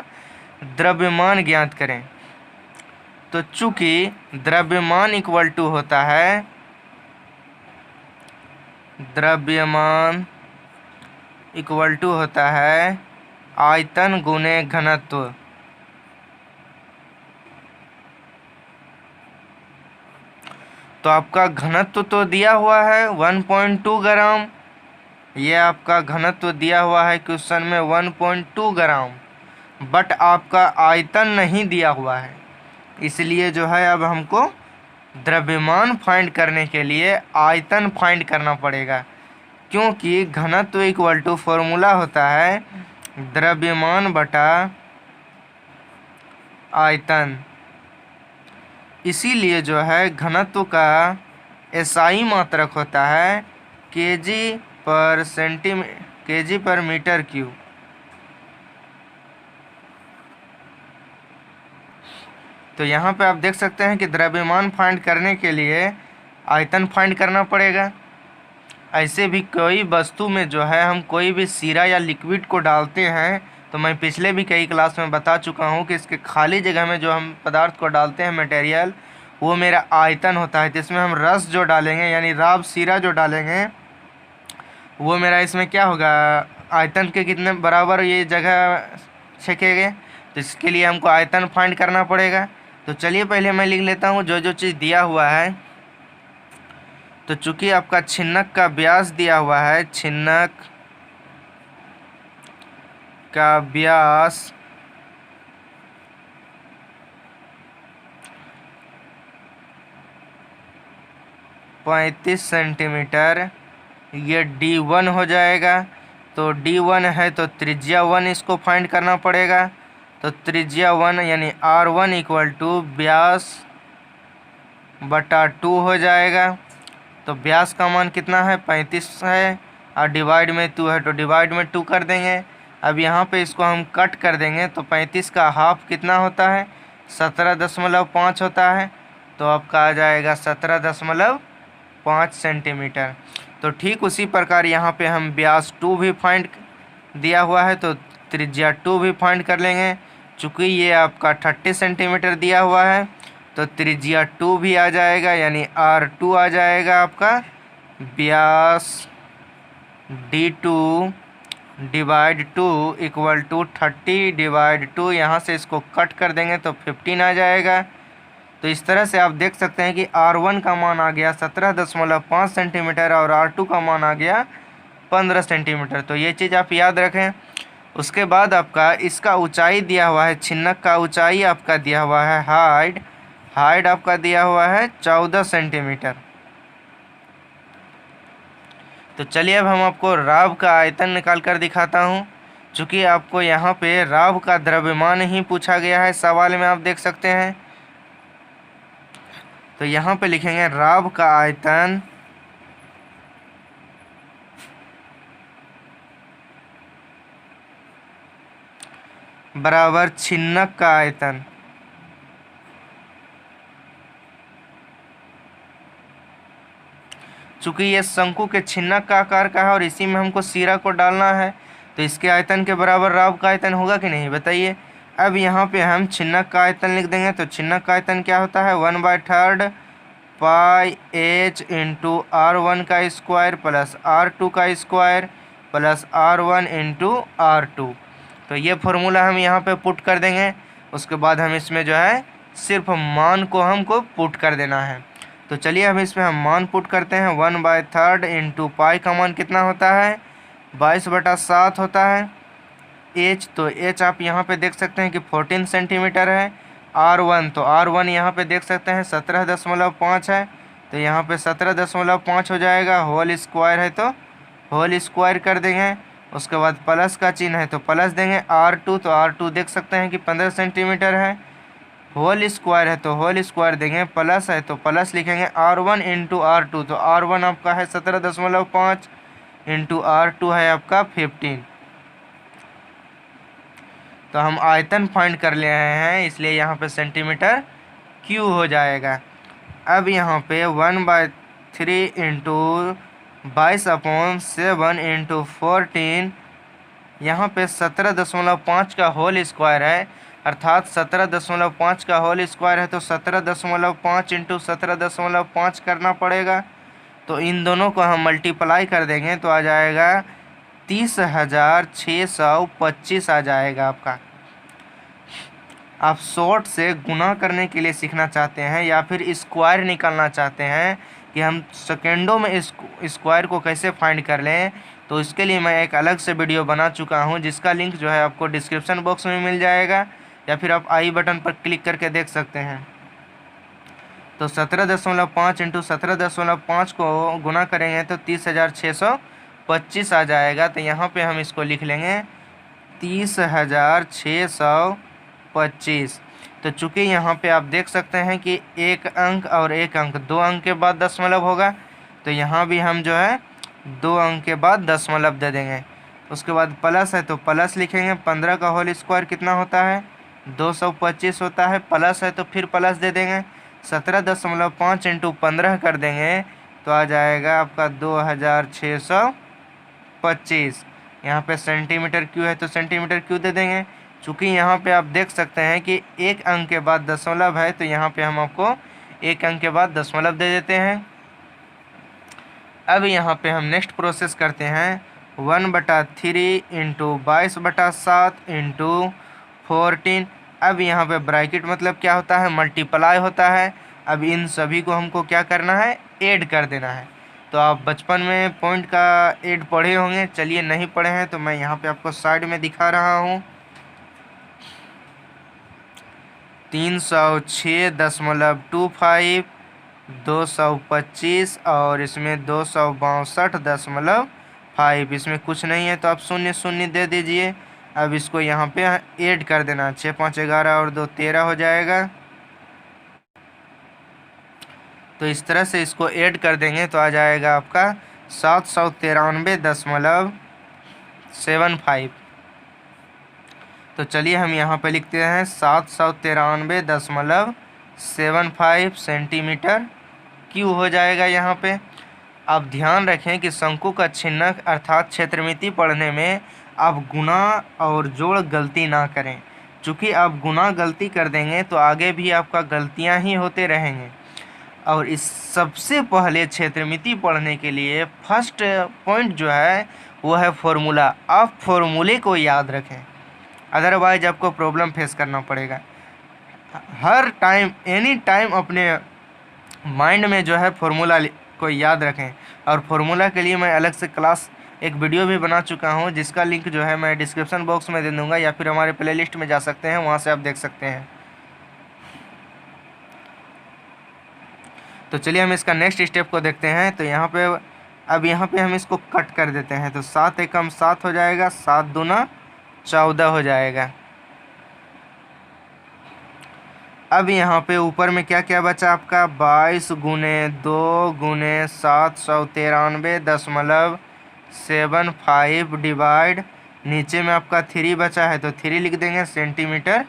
द्रव्यमान ज्ञात करें। तो चूंकि द्रव्यमान इक्वल टू होता है, द्रव्यमान इक्वल टू होता है आयतन गुने घनत्व। तो आपका घनत्व तो दिया हुआ है 1.2 ग्राम, ये आपका घनत्व दिया हुआ है क्वेश्चन में 1.2 ग्राम। बट आपका आयतन नहीं दिया हुआ है। इसलिए जो है अब हमको द्रव्यमान फाइंड करने के लिए आयतन फाइंड करना पड़ेगा, क्योंकि घनत्व इक्वल टू फॉर्मूला होता है द्रव्यमान बटा आयतन। इसीलिए जो है घनत्व का एसआई मात्रक होता है केजी पर मीटर क्यूब। तो यहाँ पे आप देख सकते हैं कि द्रव्यमान फाइंड करने के लिए आयतन फाइंड करना पड़ेगा। ऐसे भी कोई वस्तु में जो है हम कोई भी सीरा या लिक्विड को डालते हैं, तो मैं पिछले भी कई क्लास में बता चुका हूँ कि इसके खाली जगह में जो हम पदार्थ को डालते हैं मटेरियल, वो मेरा आयतन होता है। जिसमें हम रस जो डालेंगे यानी राब सीरा जो डालेंगे, वो मेरा इसमें क्या होगा, आयतन के कितने बराबर ये जगह छकेंगे। तो इसके लिए हमको आयतन फाइंड करना पड़ेगा। तो चलिए पहले मैं लिख लेता हूँ जो जो चीज़ दिया हुआ है। तो चूंकि आपका छिन्नक का व्यास दिया हुआ है, छिन्नक का व्यास 35 सेंटीमीटर, ये D1 हो जाएगा। तो D1 है तो त्रिज्या 1 इसको फाइंड करना पड़ेगा। तो त्रिज्या 1 यानी R1 इक्वल टू व्यास बटा 2 हो जाएगा। तो व्यास का मान कितना है, 35 है, और डिवाइड में 2 है, तो डिवाइड में 2 कर देंगे। अब यहाँ पे इसको हम कट कर देंगे, तो 35 का हाफ कितना होता है, 17.5 होता है। तो आपका आ जाएगा 17.5 सेंटीमीटर। तो ठीक उसी प्रकार यहाँ पे हम व्यास 2 भी फाइंड दिया हुआ है, तो त्रिज्या 2 भी फाइंड कर लेंगे। चूँकि ये आपका 30 सेंटीमीटर दिया हुआ है, तो त्रिज्या 2 भी आ जाएगा, यानी R2 आ जाएगा आपका। व्यास D2 divide 2 equal to 30 divide 2, यहाँ से इसको कट कर देंगे तो 15 आ जाएगा। तो इस तरह से आप देख सकते हैं कि R1 का मान आ गया 17.5 सेंटीमीटर और R2 का मान आ गया 15 सेंटीमीटर। तो ये चीज़ आप याद रखें। उसके बाद आपका इसका ऊंचाई दिया हुआ है, छिन्नक का ऊंचाई आपका दिया हुआ है, हाइट आपका दिया हुआ है 14 सेंटीमीटर। तो चलिए अब हम आपको राब का आयतन निकाल कर दिखाता हूँ। चूँकि आपको यहाँ पे राब का द्रव्यमान ही पूछा गया है सवाल में, आप देख सकते हैं। तो यहाँ पे लिखेंगे राब का आयतन बराबर छिन्नक का आयतन। चूँकि ये शंकु के छिन्नक का आकार का है और इसी में हमको सीरा को डालना है, तो इसके आयतन के बराबर राब का आयतन होगा कि नहीं, बताइए। अब यहाँ पे हम छिन्नक का आयतन लिख देंगे। तो छिन्नक का आयतन क्या होता है, 1/3 पाई h इंटू R1 का स्क्वायर प्लस R2 का square plus R1 into R2। तो ये फॉर्मूला हम यहाँ पे पुट कर देंगे। उसके बाद हम इसमें जो है सिर्फ मान को हमको पुट कर देना है। तो चलिए अब इसमें हम मान पुट करते हैं। 1/3 इंटू पाई का मान कितना होता है, 22/7 होता है। h तो h आप यहाँ पे देख सकते हैं कि 14 सेंटीमीटर है। R1 तो R1 यहाँ पे देख सकते हैं 17.5 है, तो यहाँ पे 17.5 हो जाएगा। होल स्क्वायर है तो होल स्क्वायर कर देंगे। उसके बाद प्लस का चिन्ह है तो प्लस देंगे। R2 तो R2 देख सकते हैं कि 15 सेंटीमीटर है। होल स्क्वायर है तो होल स्क्वायर देंगे, प्लस है तो प्लस लिखेंगे। R1 इंटू R2 तो R1 आपका है 17.5 इंटू R2 है आपका 15। तो हम आयतन फाइंड कर ले रहे हैं, इसलिए यहाँ पे सेंटीमीटर क्यूब हो जाएगा। अब यहाँ पे 1/3 इंटू 22/7 इंटू 14, यहाँ पे 17.5 का होल स्क्वायर है, अर्थात 17.5 का होल स्क्वायर है तो 17.5 इंटू 17.5 करना पड़ेगा। तो इन दोनों को हम मल्टीप्लाई कर देंगे तो आ जाएगा 30,625 आ जाएगा आपका। आप शॉर्ट से गुना करने के लिए सीखना चाहते हैं या फिर स्क्वायर निकालना चाहते हैं कि हम सेकेंडों में इस स्क्वायर को कैसे फाइंड कर लें, तो इसके लिए मैं एक अलग से वीडियो बना चुका हूं, जिसका लिंक जो है आपको डिस्क्रिप्शन बॉक्स में मिल जाएगा, या फिर आप आई बटन पर क्लिक करके देख सकते हैं। तो 17.5 इंटू 17.5 को गुना करेंगे तो 30,625 आ जाएगा। तो यहाँ पे हम इसको लिख लेंगे 30,625। तो चूँकि यहाँ पे आप देख सकते हैं कि एक अंक और एक अंक, 2 अंक के बाद दशमलव होगा, तो यहाँ भी हम जो है 2 अंक के बाद दशमलव दे देंगे। उसके बाद प्लस है तो प्लस लिखेंगे, 15 का होल स्क्वायर कितना होता है, 225 होता है। प्लस है तो फिर प्लस दे देंगे, 17.5 इंटू 15 कर देंगे तो आ जाएगा आपका 2,625। यहाँ पे सेंटीमीटर क्यू है तो सेंटीमीटर क्यू दे देंगे। चूँकि यहाँ पे आप देख सकते हैं कि एक अंक के बाद दशमलव है, तो यहाँ पे हम आपको एक अंक के बाद दशमलव दे देते हैं। अब यहाँ पे हम नेक्स्ट प्रोसेस करते हैं, 1/3 इंटू 22/7 इंटू 14। अब यहाँ पे ब्रैकेट मतलब क्या होता है, मल्टीप्लाई होता है। अब इन सभी को हमको क्या करना है, ऐड कर देना है। तो आप बचपन में पॉइंट का ऐड पढ़े होंगे, चलिए नहीं पढ़े हैं तो मैं यहाँ पे आपको साइड में दिखा रहा हूँ। 306.25, 225 और इसमें 262.5, इसमें कुछ नहीं है तो आप 0 दे दीजिए। अब इसको यहाँ पे ऐड कर देना, 6 5 11 और 2 13 हो जाएगा। तो इस तरह से इसको ऐड कर देंगे तो आ जाएगा आपका 793.75। तो चलिए हम यहाँ पे लिखते हैं 793.75 सेंटीमीटर क्यू हो जाएगा यहाँ पे। आप ध्यान रखें कि शंकु का छिन्नक अर्थात क्षेत्रमिति पढ़ने में आप गुणा और जोड़ गलती ना करें। चूँकि आप गुणा गलती कर देंगे तो आगे भी आपका गलतियाँ ही होते रहेंगे। और इस सबसे पहले क्षेत्रमिति पढ़ने के लिए फर्स्ट पॉइंट जो है वो है फॉर्मूला। आप फॉर्मूले को याद रखें, अदरवाइज आपको प्रॉब्लम फेस करना पड़ेगा। हर टाइम एनी टाइम अपने माइंड में जो है फॉर्मूला को याद रखें। और फॉर्मूला के लिए मैं अलग से क्लास एक वीडियो भी बना चुका हूं, जिसका लिंक जो है मैं डिस्क्रिप्शन बॉक्स में दे दूंगा, या फिर हमारे प्लेलिस्ट में जा सकते हैं, वहां से आप देख सकते हैं। तो चलिए हम इसका नेक्स्ट स्टेप को देखते हैं। तो यहाँ पे अब यहाँ पे हम इसको कट कर देते हैं। तो 7 एकम 7 हो जाएगा, 7 दूना 14 हो जाएगा। अब यहाँ पे ऊपर में क्या क्या बचा आपका, 22 गुने 2 गुने 793.75 डिवाइड, नीचे में आपका 3 बचा है तो 3 लिख देंगे, सेंटीमीटर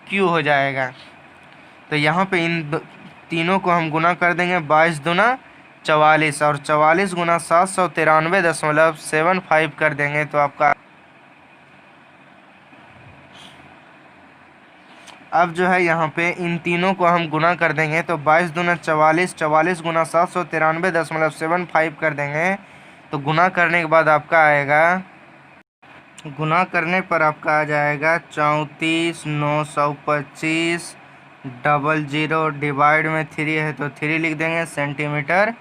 क्यू हो जाएगा। तो यहाँ पे इन तीनों को हम गुना कर देंगे, 22 दूना 44 और 44 गुना 793.75 कर देंगे तो आपका अब जो है यहाँ पे इन तीनों को हम गुना कर देंगे तो 22 दूना 44, 44 गुना 793.75 कर देंगे। तो गुना करने के बाद आपका आएगा, गुना करने पर आपका आ जाएगा 34,925 00 डिवाइड में 3 है तो 3 लिख देंगे, सेंटीमीटर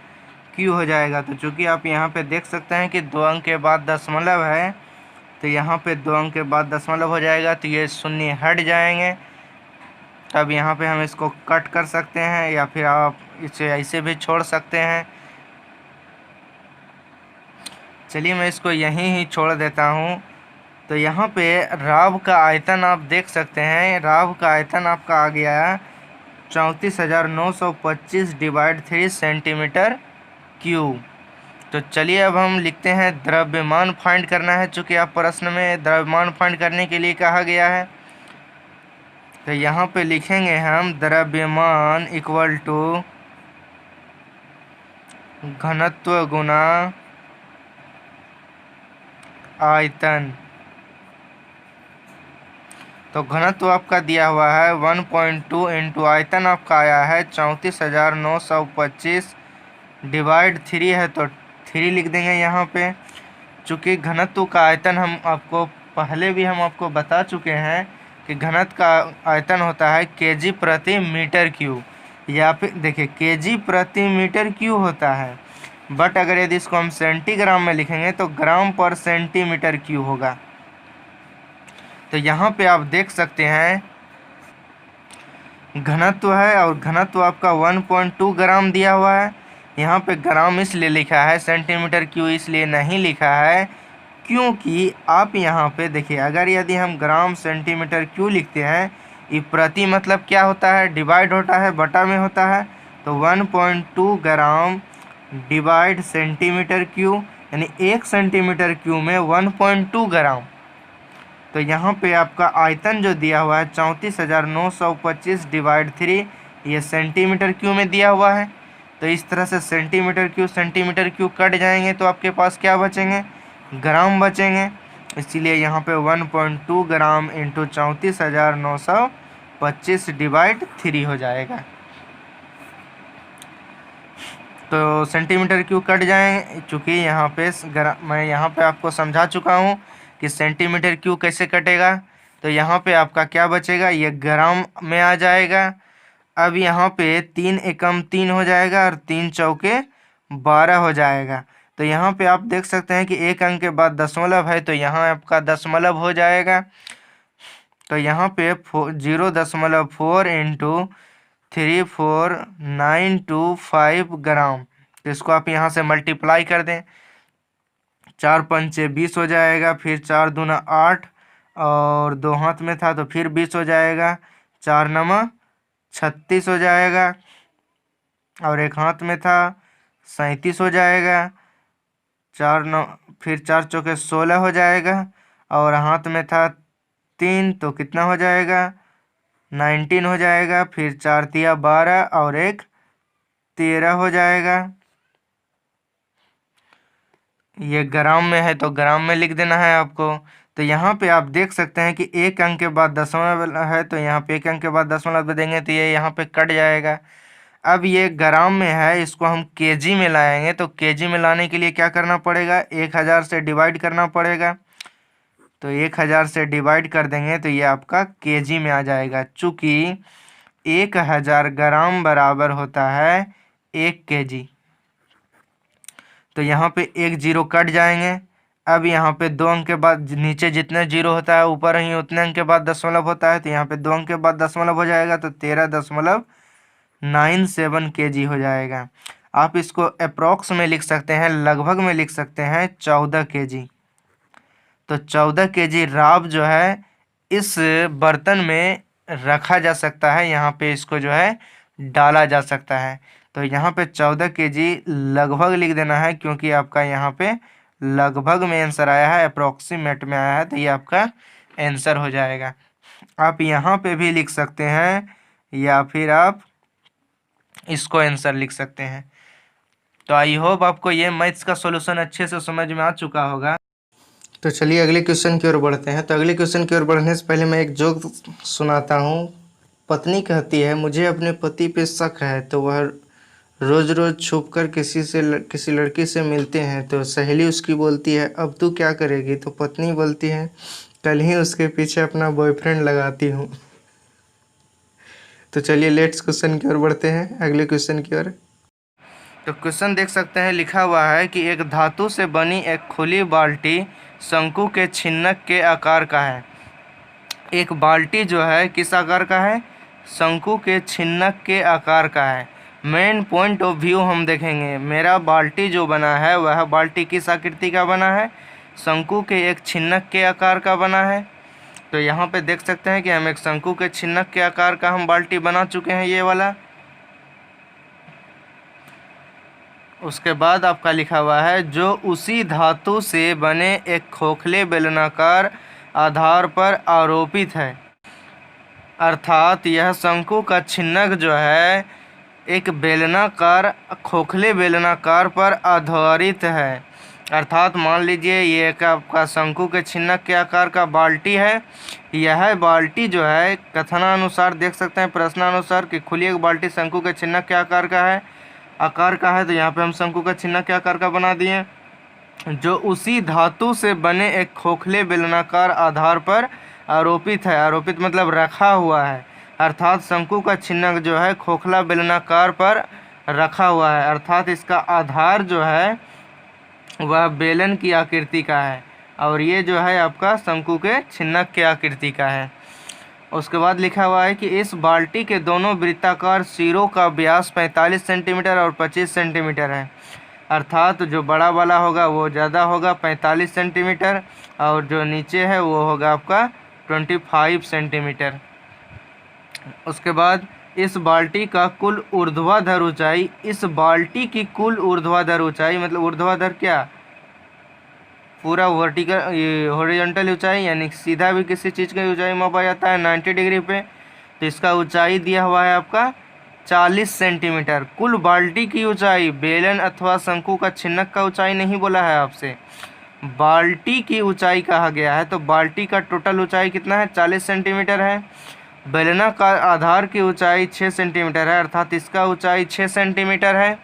क्यू हो जाएगा। तो चूँकि आप यहाँ पे देख सकते हैं कि 2 अंक के बाद दशमलव है, तो यहाँ पे 2 अंक के बाद दशमलव हो जाएगा, तो ये शून्य हट जाएंगे। तब यहाँ पे हम इसको कट कर सकते हैं, या फिर आप इसे ऐसे भी छोड़ सकते हैं। चलिए मैं इसको यहीं ही छोड़ देता हूँ। तो यहाँ पे राव का आयतन आप देख सकते हैं, राव का आयतन आपका आ गया 34,925 डिवाइड 3 सेंटीमीटर क्यूब। तो चलिए अब हम लिखते हैं द्रव्यमान फाइंड करना है, चूँकि आप प्रश्न में द्रव्यमान फाइंड करने के लिए कहा गया है। तो यहाँ पे लिखेंगे हम द्रव्यमान इक्वल टू घनत्व गुना आयतन। तो घनत्व आपका दिया हुआ है 1.2 इंटू आयतन आपका आया है 34,925 डिवाइड 3 है तो 3 लिख देंगे यहाँ पे। चूँकि घनत्व का आयतन हम आपको पहले भी हम आपको बता चुके हैं कि घनत्व का आयतन होता है केजी प्रति मीटर क्यूब। या फिर देखिए केजी प्रति मीटर क्यूब होता है, बट अगर यदि इसको हम सेंटीग्राम में लिखेंगे तो ग्राम पर सेंटीमीटर क्यूब होगा। तो यहाँ पे आप देख सकते हैं घनत्व है और घनत्व आपका 1.2 ग्राम दिया हुआ है। यहाँ पे ग्राम इसलिए लिखा है, सेंटीमीटर क्यूब इसलिए नहीं लिखा है क्योंकि आप यहाँ पे देखिए अगर यदि हम ग्राम सेंटीमीटर क्यूब लिखते हैं, ये प्रति मतलब क्या होता है, डिवाइड होता है, बटा में होता है। तो 1.2 ग्राम डिवाइड सेंटीमीटर क्यूब, यानी 1 सेंटीमीटर क्यूब में 1.2 ग्राम। तो यहाँ पे आपका आयतन जो दिया हुआ है 34,925 डिवाइड 3, ये सेंटीमीटर क्यूब में दिया हुआ है। तो इस तरह से सेंटीमीटर क्यूब कट जाएंगे तो आपके पास क्या बचेंगे, ग्राम बचेंगे। इसीलिए यहाँ पे 1.2 ग्राम इंटू 34,925 डिवाइड 3 हो जाएगा। तो सेंटीमीटर क्यूब कट जाएंगे, चूँकि यहाँ पे मैं यहाँ पे आपको समझा चुका हूँ कि सेंटीमीटर क्यूब कैसे कटेगा। तो यहाँ पे आपका क्या बचेगा, ये ग्राम में आ जाएगा। अब यहाँ पे 3 एकम 3 हो जाएगा और 3 चौके 12 हो जाएगा। तो यहाँ पे आप देख सकते हैं कि एक अंक के बाद दशमलव है, तो यहाँ आपका दशमलव हो जाएगा। तो यहाँ पे 0.4 इंटू 34,925 ग्राम। तो इसको आप यहाँ से मल्टीप्लाई कर दें, 4 पंचे 20 हो जाएगा, फिर 4 दूना 8 और 2 हाथ में था तो फिर 20 हो जाएगा, 4 नमा 36 हो जाएगा और एक हाथ में था 37 हो जाएगा, 4 चौके 16 हो जाएगा और हाथ में था 3 तो कितना हो जाएगा, 19 हो जाएगा, फिर 4 तिया 12 और एक 13 हो जाएगा। ये ग्राम में है तो ग्राम में लिख देना है आपको। तो यहाँ पे आप देख सकते हैं कि एक अंक के बाद दशमलव है, तो यहाँ पे एक अंक के बाद दशमलव देंगे तो ये यहाँ पे कट जाएगा। अब ये ग्राम में है, इसको हम केजी में लाएंगे। तो केजी में लाने के लिए क्या करना पड़ेगा, 1000 से डिवाइड करना पड़ेगा। तो 1000 से डिवाइड कर देंगे तो ये आपका केजी में आ जाएगा, चूँकि 1000 ग्राम बराबर होता है 1 केजी। तो यहाँ पे एक जीरो कट जाएंगे। अब यहाँ पे 2 अंक के बाद नीचे जितने जीरो होता है ऊपर ही उतने अंक के बाद दशमलव होता है। तो यहाँ पे 2 अंक के बाद दशमलव हो जाएगा तो 13.97 केजी हो जाएगा। आप इसको अप्रॉक्स में लिख सकते हैं, लगभग में लिख सकते हैं 14 केजी। तो 14 केजी राब जो है इस बर्तन में रखा जा सकता है, यहाँ पे इसको जो है डाला जा सकता है। तो यहाँ पे 14 केजी लगभग लिख देना है, क्योंकि आपका यहाँ पे लगभग में आंसर आया है, अप्रोक्सीमेट में आया है, तो ये आपका आंसर हो जाएगा। आप यहाँ पे भी लिख सकते हैं या फिर आप इसको आंसर लिख सकते हैं। तो आई होप आपको ये मैथ्स का सॉल्यूशन अच्छे से समझ में आ चुका होगा। तो चलिए अगले क्वेश्चन की ओर बढ़ते हैं। तो अगले क्वेश्चन की ओर बढ़ने से पहले मैं एक जोक सुनाता हूँ। पत्नी कहती है, मुझे अपने पति पे शक है। तो वह रोज़ रोज़ छुपकर किसी लड़की से मिलते हैं। तो सहेली उसकी बोलती है, अब तू क्या करेगी? तो पत्नी बोलती है, कल ही उसके पीछे अपना बॉयफ्रेंड लगाती हूँ। तो चलिए लेट्स क्वेश्चन की ओर बढ़ते हैं, अगले क्वेश्चन की ओर। तो क्वेश्चन देख सकते हैं, लिखा हुआ है कि एक धातु से बनी एक खुली बाल्टी शंकु के छिन्नक के आकार का है। एक बाल्टी जो है किस आकार का है? शंकु के छिन्नक के आकार का है। मेन पॉइंट ऑफ व्यू हम देखेंगे, मेरा बाल्टी जो बना है वह बाल्टी किस आकृति का बना है? शंकु के एक छिन्नक के आकार का बना है। तो यहाँ पे देख सकते हैं कि हम एक शंकु के छिन्नक के आकार का हम बाल्टी बना चुके हैं, ये वाला। उसके बाद आपका लिखा हुआ है, जो उसी धातु से बने एक खोखले बेलनाकार आधार पर आरोपित है। अर्थात यह शंकु का छिन्नक जो है एक बेलनाकार खोखले बेलनाकार पर आधारित है। अर्थात मान लीजिए ये एक आपका शंकु के छिन्नक के आकार का बाल्टी है। यह बाल्टी जो है कथनानुसार देख सकते हैं, प्रश्नानुसार कि खुली एक बाल्टी शंकु के छिन्नक के आकार का है। तो यहाँ पे हम शंकु का छिन्नक के आकार का बना दिए। जो उसी धातु से बने एक खोखले बेलनाकार आधार पर आरोपित है। आरोपित मतलब रखा हुआ है। अर्थात शंकु का छिन्नक जो है खोखला बेलनाकार पर रखा हुआ है, अर्थात इसका आधार जो है वह बेलन की आकृति का है और ये जो है आपका शंकु के छिन्नक के आकृति का है। उसके बाद लिखा हुआ है कि इस बाल्टी के दोनों वृत्ताकार सिरों का व्यास 45 सेंटीमीटर और 25 सेंटीमीटर है, अर्थात जो बड़ा वाला होगा वो ज़्यादा होगा 45 सेंटीमीटर और जो नीचे है वो होगा आपका 25 सेंटीमीटर। उसके बाद इस बाल्टी का कुल ऊर्ध्वाधर ऊंचाई, इस बाल्टी की कुल ऊर्ध्वाधर ऊंचाई मतलब ऊर्ध्वाधर क्या, पूरा वर्टिकल हॉरिजॉन्टल ऊंचाई यानी सीधा भी किसी चीज़ की ऊंचाई मापा जाता है 90 डिग्री पे, तो इसका ऊंचाई दिया हुआ है आपका 40 सेंटीमीटर। कुल बाल्टी की ऊंचाई, बेलन अथवा शंकु का छिन्नक का ऊंचाई नहीं बोला है आपसे, बाल्टी की ऊंचाई कहा गया है। तो बाल्टी का टोटल ऊंचाई कितना है, 40 सेंटीमीटर है। बेलना का आधार की ऊंचाई 6 सेंटीमीटर है, अर्थात इसका ऊंचाई 6 सेंटीमीटर है।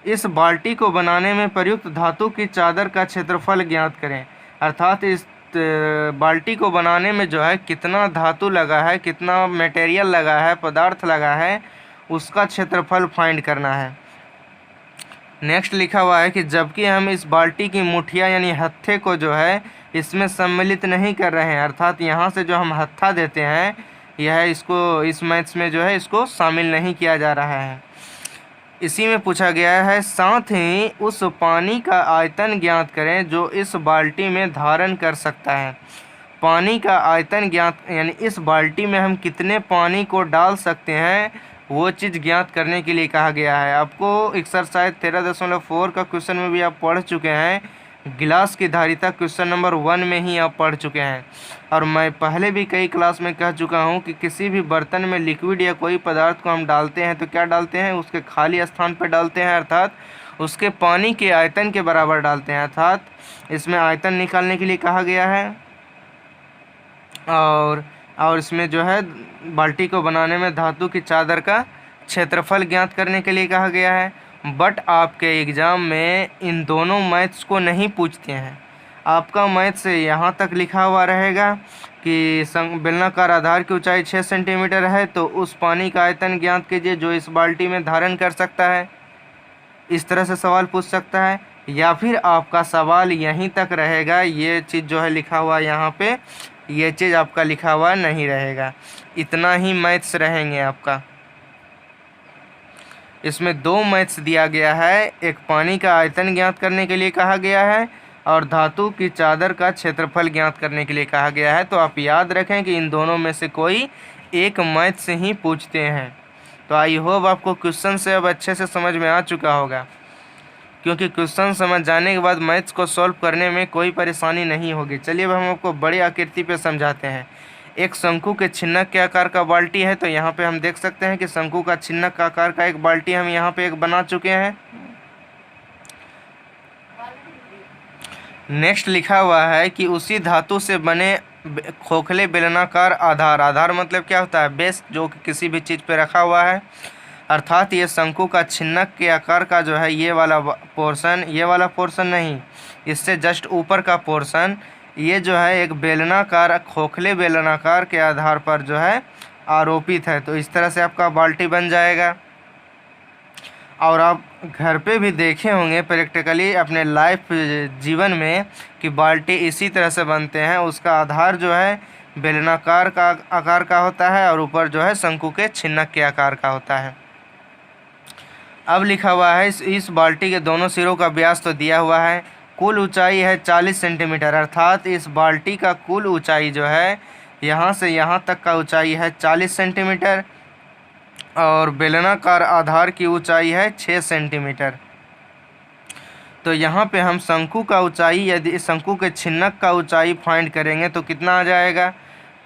इस बाल्टी को बनाने में प्रयुक्त धातु की चादर का क्षेत्रफल ज्ञात करें, अर्थात इस बाल्टी को बनाने में जो है कितना धातु लगा है, कितना मटेरियल लगा है, पदार्थ लगा है, उसका क्षेत्रफल फाइंड करना है। नेक्स्ट लिखा हुआ है कि जबकि हम इस बाल्टी की मुठिया यानी हत्थे को जो है इसमें सम्मिलित नहीं कर रहे हैं, अर्थात यहाँ से जो हम हत्था देते हैं यह इसको इस मैथ्स में जो है इसको शामिल नहीं किया जा रहा है। इसी में पूछा गया है साथ ही उस पानी का आयतन ज्ञात करें जो इस बाल्टी में धारण कर सकता है। पानी का आयतन ज्ञात यानी इस बाल्टी में हम कितने पानी को डाल सकते हैं वो चीज़ ज्ञात करने के लिए कहा गया है। आपको एक्सरसाइज 13.4 का क्वेश्चन में भी आप पढ़ चुके हैं, गिलास की धारिता क्वेश्चन नंबर 1 में ही आप पढ़ चुके हैं। और मैं पहले भी कई क्लास में कह चुका हूं कि किसी भी बर्तन में लिक्विड या कोई पदार्थ को हम डालते हैं तो क्या डालते हैं, उसके खाली स्थान पर डालते हैं, अर्थात उसके पानी के आयतन के बराबर डालते हैं, अर्थात इसमें आयतन निकालने के लिए कहा गया है। और इसमें जो है बाल्टी को बनाने में धातु की चादर का क्षेत्रफल ज्ञात करने के लिए कहा गया है। बट आपके एग्ज़ाम में इन दोनों मैथ्स को नहीं पूछते हैं, आपका मैथ्स यहाँ तक लिखा हुआ रहेगा कि बेलनाकार आधार की ऊंचाई 6 सेंटीमीटर है तो उस पानी का आयतन ज्ञात कीजिए जो इस बाल्टी में धारण कर सकता है। इस तरह से सवाल पूछ सकता है, या फिर आपका सवाल यहीं तक रहेगा, ये चीज़ जो है लिखा हुआ यहाँ पे ये चीज़ आपका लिखा हुआ नहीं रहेगा, इतना ही मैथ्स रहेंगे आपका। इसमें 2 मैथ्स दिया गया है, एक पानी का आयतन ज्ञात करने के लिए कहा गया है और धातु की चादर का क्षेत्रफल ज्ञात करने के लिए कहा गया है। तो आप याद रखें कि इन दोनों में से कोई एक मैथ्स ही पूछते हैं। तो आई होप आपको क्वेश्चन से अब अच्छे से समझ में आ चुका होगा, क्योंकि क्वेश्चन समझ जाने के बाद मैथ्स को सॉल्व करने में कोई परेशानी नहीं होगी। चलिए अब हम आपको बड़ी आकृति पे समझाते हैं। एक शंकु के छिन्नक के आकार का बाल्टी है, तो यहाँ पे हम देख सकते हैं कि शंकु का छिन्नक का आकार का एक बाल्टी हम यहाँ पे एक बना चुके हैं। नेक्स्ट लिखा हुआ है कि उसी धातु से बने खोखले बेलनाकार आधार, आधार मतलब क्या होता है, बेस, जो कि किसी भी चीज़ पे रखा हुआ है, अर्थात ये शंकु का छिन्नक के आकार का जो है ये वाला पोर्शन, ये वाला पोर्शन नहीं, इससे जस्ट ऊपर का पोर्शन, ये जो है एक बेलनाकार खोखले बेलनाकार के आधार पर जो है आरोपित है। तो इस तरह से आपका बाल्टी बन जाएगा। और आप घर पे भी देखे होंगे प्रैक्टिकली अपने लाइफ जीवन में कि बाल्टी इसी तरह से बनते हैं, उसका आधार जो है बेलनाकार का आकार का होता है और ऊपर जो है शंकु के छिन्नक के आकार का होता है। अब लिखा हुआ है इस बाल्टी के दोनों सिरों का व्यास तो दिया हुआ है, कुल ऊंचाई है 40 सेंटीमीटर, अर्थात इस बाल्टी का कुल ऊंचाई जो है यहाँ से यहाँ तक का ऊंचाई है 40 सेंटीमीटर और बेलनाकार आधार की ऊंचाई है 6 सेंटीमीटर। तो यहाँ पे हम शंकु का ऊंचाई, यदि शंकु के छिन्नक का ऊंचाई फाइंड करेंगे तो कितना आ जाएगा,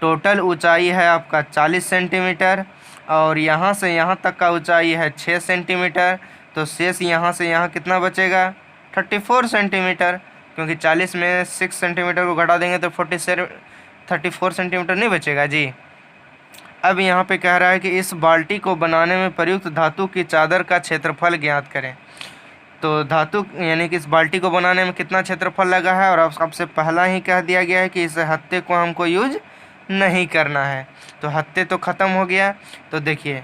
टोटल ऊंचाई है आपका 40 सेंटीमीटर और यहाँ से यहाँ तक का ऊंचाई है 6 सेंटीमीटर, तो शेष यहाँ से यहाँ कितना बचेगा 34 सेंटीमीटर, क्योंकि 40 में 6 सेंटीमीटर को घटा देंगे तो 34 सेंटीमीटर नहीं बचेगा जी। अब यहाँ पे कह रहा है कि इस बाल्टी को बनाने में प्रयुक्त धातु की चादर का क्षेत्रफल ज्ञात करें। तो धातु यानी कि इस बाल्टी को बनाने में कितना क्षेत्रफल लगा है, और अब सबसे पहला ही कह दिया गया है कि इस हत्थे को हमको यूज नहीं करना है। तो हत्ते तो ख़त्म हो गया। तो देखिए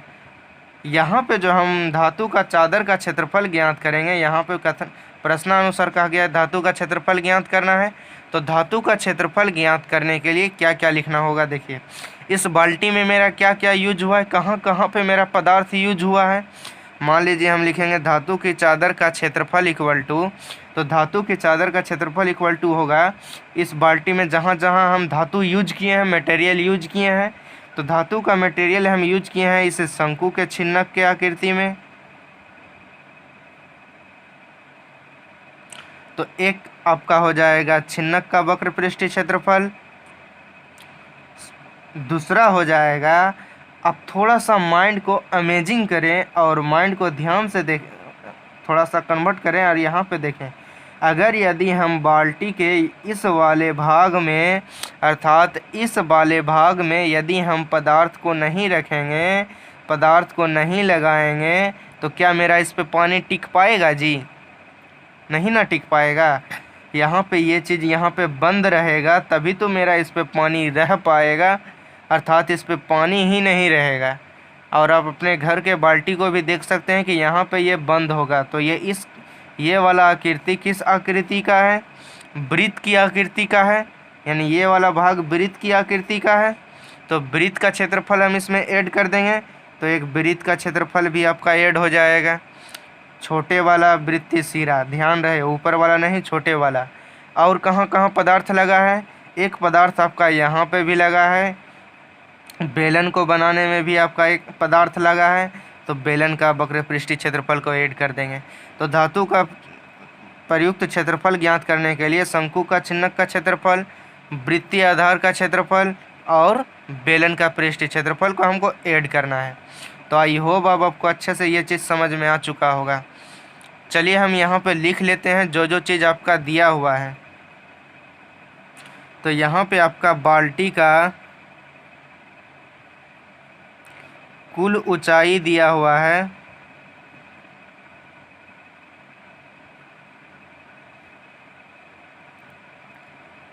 यहाँ पे जो हम धातु का चादर का क्षेत्रफल ज्ञात करेंगे, यहाँ पे कथन प्रश्नानुसार कहा गया है धातु का क्षेत्रफल ज्ञात करना है। तो धातु का क्षेत्रफल ज्ञात करने के लिए क्या क्या लिखना होगा, देखिए इस बाल्टी में मेरा क्या क्या यूज हुआ है, कहाँ कहाँ पे मेरा पदार्थ यूज हुआ है। मान लीजिए हम लिखेंगे धातु की चादर का क्षेत्रफल इक्वल टू, तो धातु की चादर का क्षेत्रफल इक्वल टू होगा इस बाल्टी में जहाँ जहाँ हम धातु यूज किए हैं, मटेरियल यूज किए हैं, तो धातु का मटेरियल हम यूज किए हैं इस शंकु के छिन्नक के आकृति में। तो एक आपका हो जाएगा छिन्नक का वक्र पृष्ठीय क्षेत्रफल। दूसरा हो जाएगा, आप थोड़ा सा माइंड को अमेजिंग करें और माइंड को ध्यान से देख, थोड़ा सा कन्वर्ट करें और यहाँ पे देखें, अगर यदि हम बाल्टी के इस वाले भाग में अर्थात इस वाले भाग में यदि हम पदार्थ को नहीं रखेंगे, पदार्थ को नहीं लगाएंगे, तो क्या मेरा इस पे पानी टिक पाएगा जी? नहीं ना टिक पाएगा। यहाँ पे ये चीज़ यहाँ पे बंद रहेगा तभी तो मेरा इस पे पानी रह पाएगा, अर्थात इस पे पानी ही नहीं रहेगा। और आप अपने घर के बाल्टी को भी देख सकते हैं कि यहाँ पे ये बंद होगा। तो ये वाला आकृति किस आकृति का है? वृत्त की आकृति का है, यानी ये वाला भाग वृत्त की आकृति का है। तो वृत्त का क्षेत्रफल हम इसमें ऐड कर देंगे, तो एक वृत्त का क्षेत्रफल भी आपका ऐड हो जाएगा। छोटे वाला वृत्तीय सिरा, ध्यान रहे ऊपर वाला नहीं, छोटे वाला। और कहाँ कहाँ पदार्थ लगा है? एक पदार्थ आपका यहाँ पे भी लगा है, बेलन को बनाने में भी आपका एक पदार्थ लगा है, तो बेलन का वक्र पृष्ठीय क्षेत्रफल को ऐड कर देंगे। तो धातु का प्रयुक्त क्षेत्रफल ज्ञात करने के लिए शंकु का छिन्नक का क्षेत्रफल, वृत्तीय आधार का क्षेत्रफल और बेलन का पृष्ठीय क्षेत्रफल को हमको ऐड करना है। तो आई होप अब आपको अच्छे से ये चीज़ समझ में आ चुका होगा। चलिए हम यहाँ पे लिख लेते हैं जो जो चीज़ आपका दिया हुआ है। तो यहाँ पे आपका बाल्टी का कुल ऊंचाई दिया हुआ है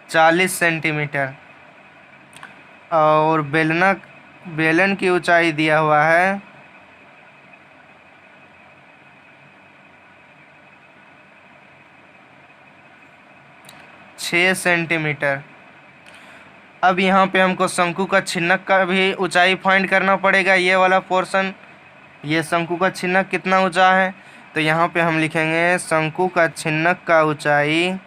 40 सेंटीमीटर और बेलन की ऊंचाई दिया हुआ है 6 सेंटीमीटर। अब यहाँ पे हमको शंकु का छिन्नक का भी ऊंचाई फाइंड करना पड़ेगा। ये वाला पोर्शन, ये शंकु का छिन्नक कितना ऊंचा है, तो यहाँ पे हम लिखेंगे शंकु का छिन्नक का ऊंचाई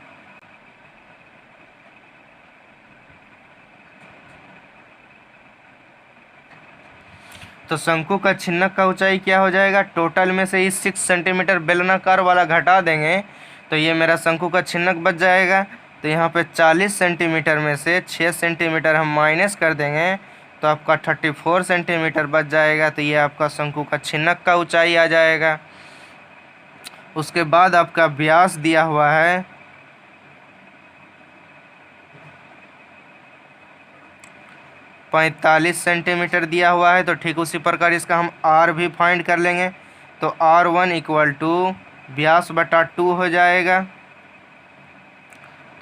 तो शंकु का छिन्नक का ऊंचाई क्या हो जाएगा, टोटल में से इस 6 सेंटीमीटर बेलनाकार वाला घटा देंगे तो ये मेरा शंकु का छिन्नक बच जाएगा। तो यहाँ पे 40 सेंटीमीटर में से 6 सेंटीमीटर हम माइनस कर देंगे तो आपका 34 सेंटीमीटर बच जाएगा। तो ये आपका शंकु का छिन्नक का ऊंचाई आ जाएगा। उसके बाद आपका व्यास दिया हुआ है 45 सेंटीमीटर दिया हुआ है। तो ठीक उसी प्रकार इसका हम आर भी फाइंड कर लेंगे। तो R1 इक्वल टू व्यास बटा 2 हो जाएगा।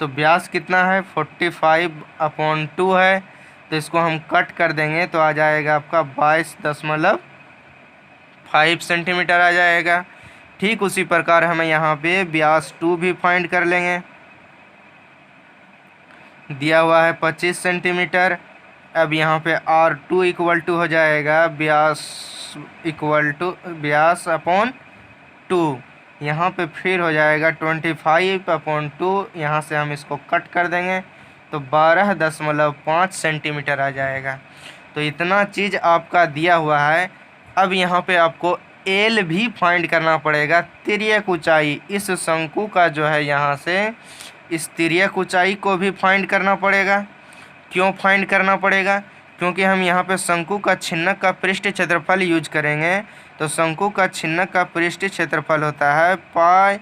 तो व्यास कितना है 45/2 है। तो इसको हम कट कर देंगे तो आ जाएगा आपका 22.5 सेंटीमीटर आ जाएगा। ठीक उसी प्रकार हमें यहाँ पे व्यास 2 भी फाइंड कर लेंगे। दिया हुआ है 25 सेंटीमीटर। अब यहाँ पे R2 इक्वल टू हो जाएगा व्यास इक्वल टू व्यास अपॉन 2। यहाँ पे फिर हो जाएगा 25/2। यहाँ से हम इसको कट कर देंगे तो 12.5 सेंटीमीटर आ जाएगा। तो इतना चीज़ आपका दिया हुआ है। अब यहाँ पे आपको एल भी फाइंड करना पड़ेगा, तिर्यक ऊंचाई। इस शंकु का जो है यहाँ से इस तिर्यक ऊंचाई को भी फाइंड करना पड़ेगा। क्यों फाइंड करना पड़ेगा? क्योंकि हम यहाँ पे शंकु का छिन्नक का पृष्ठीय क्षेत्रफल यूज करेंगे। तो शंकु का छिन्नक का पृष्ठीय क्षेत्रफल होता है पाई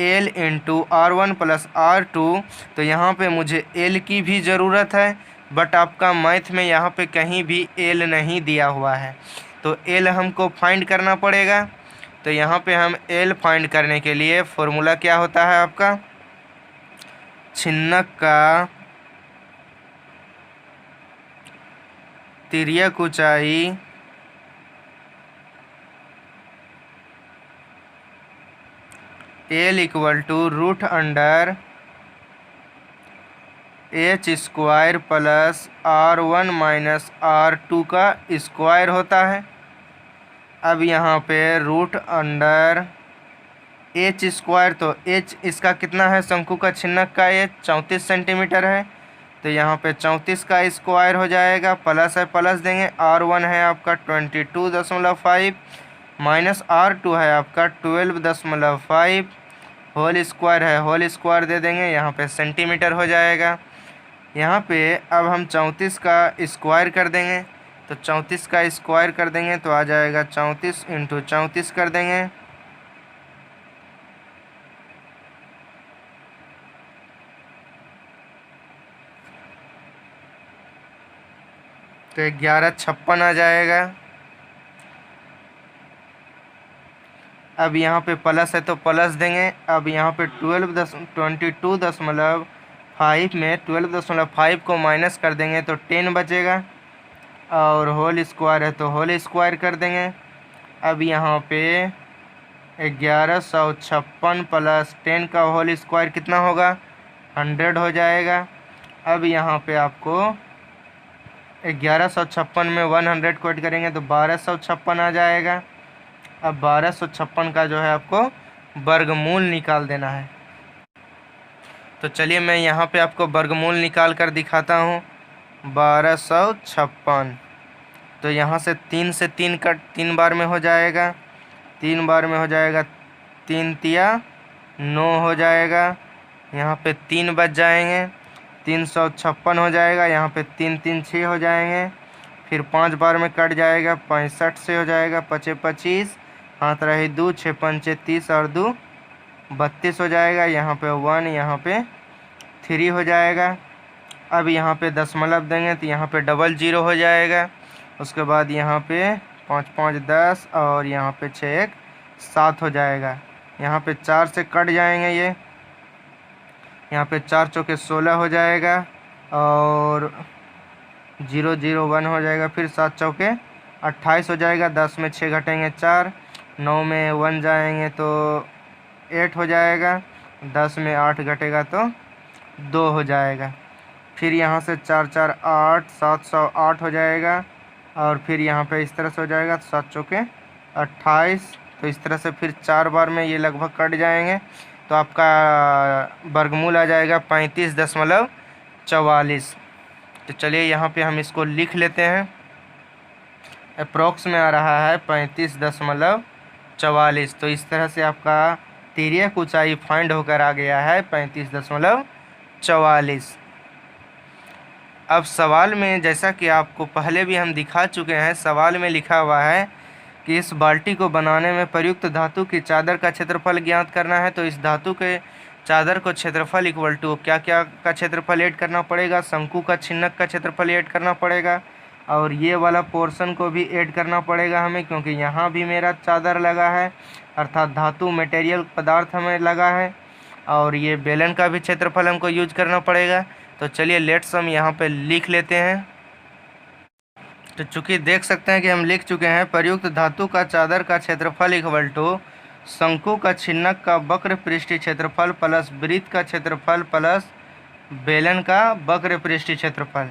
L into R1 plus R2। तो यहाँ पे मुझे एल की भी ज़रूरत है, बट आपका मैथ में यहाँ पे कहीं भी एल नहीं दिया हुआ है। तो एल हमको फाइंड करना पड़ेगा। तो यहाँ पे हम एल फाइंड करने के लिए फॉर्मूला क्या होता है आपका, छिन्नक का तिर्यक ऊंचाई L equal to root under h² plus R1 minus R2 का स्क्वायर होता है। अब यहाँ पे रूट अंडर h², तो h इसका कितना है, शंकु का छिन्नक का h 34 सेंटीमीटर है, तो यहाँ पे 34 का स्क्वायर हो जाएगा, प्लस है प्लस देंगे, R1 है आपका 22.5 माइनस R2 है आपका 12.5, होल स्क्वायर है, होल स्क्वायर दे देंगे, यहाँ पे सेंटीमीटर हो जाएगा। यहाँ पे अब हम 34 का स्क्वायर कर देंगे, तो 34 का स्क्वायर कर देंगे तो आ जाएगा 34 इंटू 34 कर देंगे, तो 1156 आ जाएगा। अब यहाँ पे प्लस है तो प्लस देंगे। अब यहाँ पे 22.5 में 12.5 को माइनस कर देंगे तो 10 बचेगा, और होल स्क्वायर है तो होल स्क्वायर कर देंगे। अब यहाँ पे 1156 प्लस 10 का होल स्क्वायर कितना होगा, 100 हो जाएगा। अब यहाँ पे आपको 1156 में 100 को ऐड करेंगे तो 1256 आ जाएगा। अब 1256 का जो है आपको वर्गमूल निकाल देना है। तो चलिए मैं यहाँ पे आपको वर्गमूल निकाल कर दिखाता हूँ। 1256, तो यहाँ से 3 से 3 कट 3 बार में हो जाएगा, 3 बार में हो जाएगा, 3 तिया 9 हो जाएगा, यहाँ पे 3 बच जाएंगे, 356 हो जाएगा, यहाँ पे 3 3 6 हो जाएंगे, फिर 5 बार में कट जाएगा, 65 से हो जाएगा, 25 25, हाथ रही 2, 6 पंचे 30 और 2 32 हो जाएगा, यहाँ पे 1, यहाँ पे 3 हो जाएगा। अब यहाँ पे दशमलव देंगे तो यहाँ पे डबल 0 हो जाएगा। उसके बाद यहाँ पे 5 5 10 और यहाँ पे 6 1 7 हो जाएगा। यहाँ पे 4 से कट जाएंगे, ये यहाँ पे 4 चौके 16 हो जाएगा और 0 0 1 हो जाएगा, फिर 7 चौके 28 हो जाएगा। 10 में 6 घटेंगे 4, 9 में 1 जाएंगे तो 8 हो जाएगा, 10 में 8 घटेगा तो 2 हो जाएगा। फिर यहाँ से 4 4 8, 708 हो जाएगा, और फिर यहाँ पे इस तरह से हो जाएगा, 7 चौके 28, तो इस तरह से फिर 4 बार में ये लगभग कट जाएंगे, तो आपका वर्गमूल आ जाएगा 35.44। तो चलिए यहाँ पे हम इसको लिख लेते हैं। अप्रॉक्स में आ रहा है 35.44। तो इस तरह से आपका तिर्यक ऊंचाई फाइंड होकर आ गया है 35.44। अब सवाल में, जैसा कि आपको पहले भी हम दिखा चुके हैं, सवाल में लिखा हुआ है कि इस बाल्टी को बनाने में प्रयुक्त धातु की चादर का क्षेत्रफल ज्ञात करना है। तो इस धातु के चादर को क्षेत्रफल इक्वल टू क्या क्या का क्षेत्रफल ऐड करना पड़ेगा, शंकु का छिन्नक का क्षेत्रफल ऐड करना पड़ेगा, और ये वाला पोर्शन को भी ऐड करना पड़ेगा हमें, क्योंकि यहाँ भी मेरा चादर लगा है, अर्थात धातु मटेरियल पदार्थ हमें लगा है, और ये बेलन का भी क्षेत्रफल हमको यूज करना पड़ेगा। तो चलिए लेट्स हम यहाँ पे लिख लेते हैं। तो चूँकि देख सकते हैं कि हम लिख चुके हैं, प्रयुक्त धातु का चादर का क्षेत्रफल इक्वल टू शंकु का छिन्नक का वक्र पृष्ठीय क्षेत्रफल प्लस वृत्त का क्षेत्रफल प्लस बेलन का वक्र पृष्ठीय क्षेत्रफल।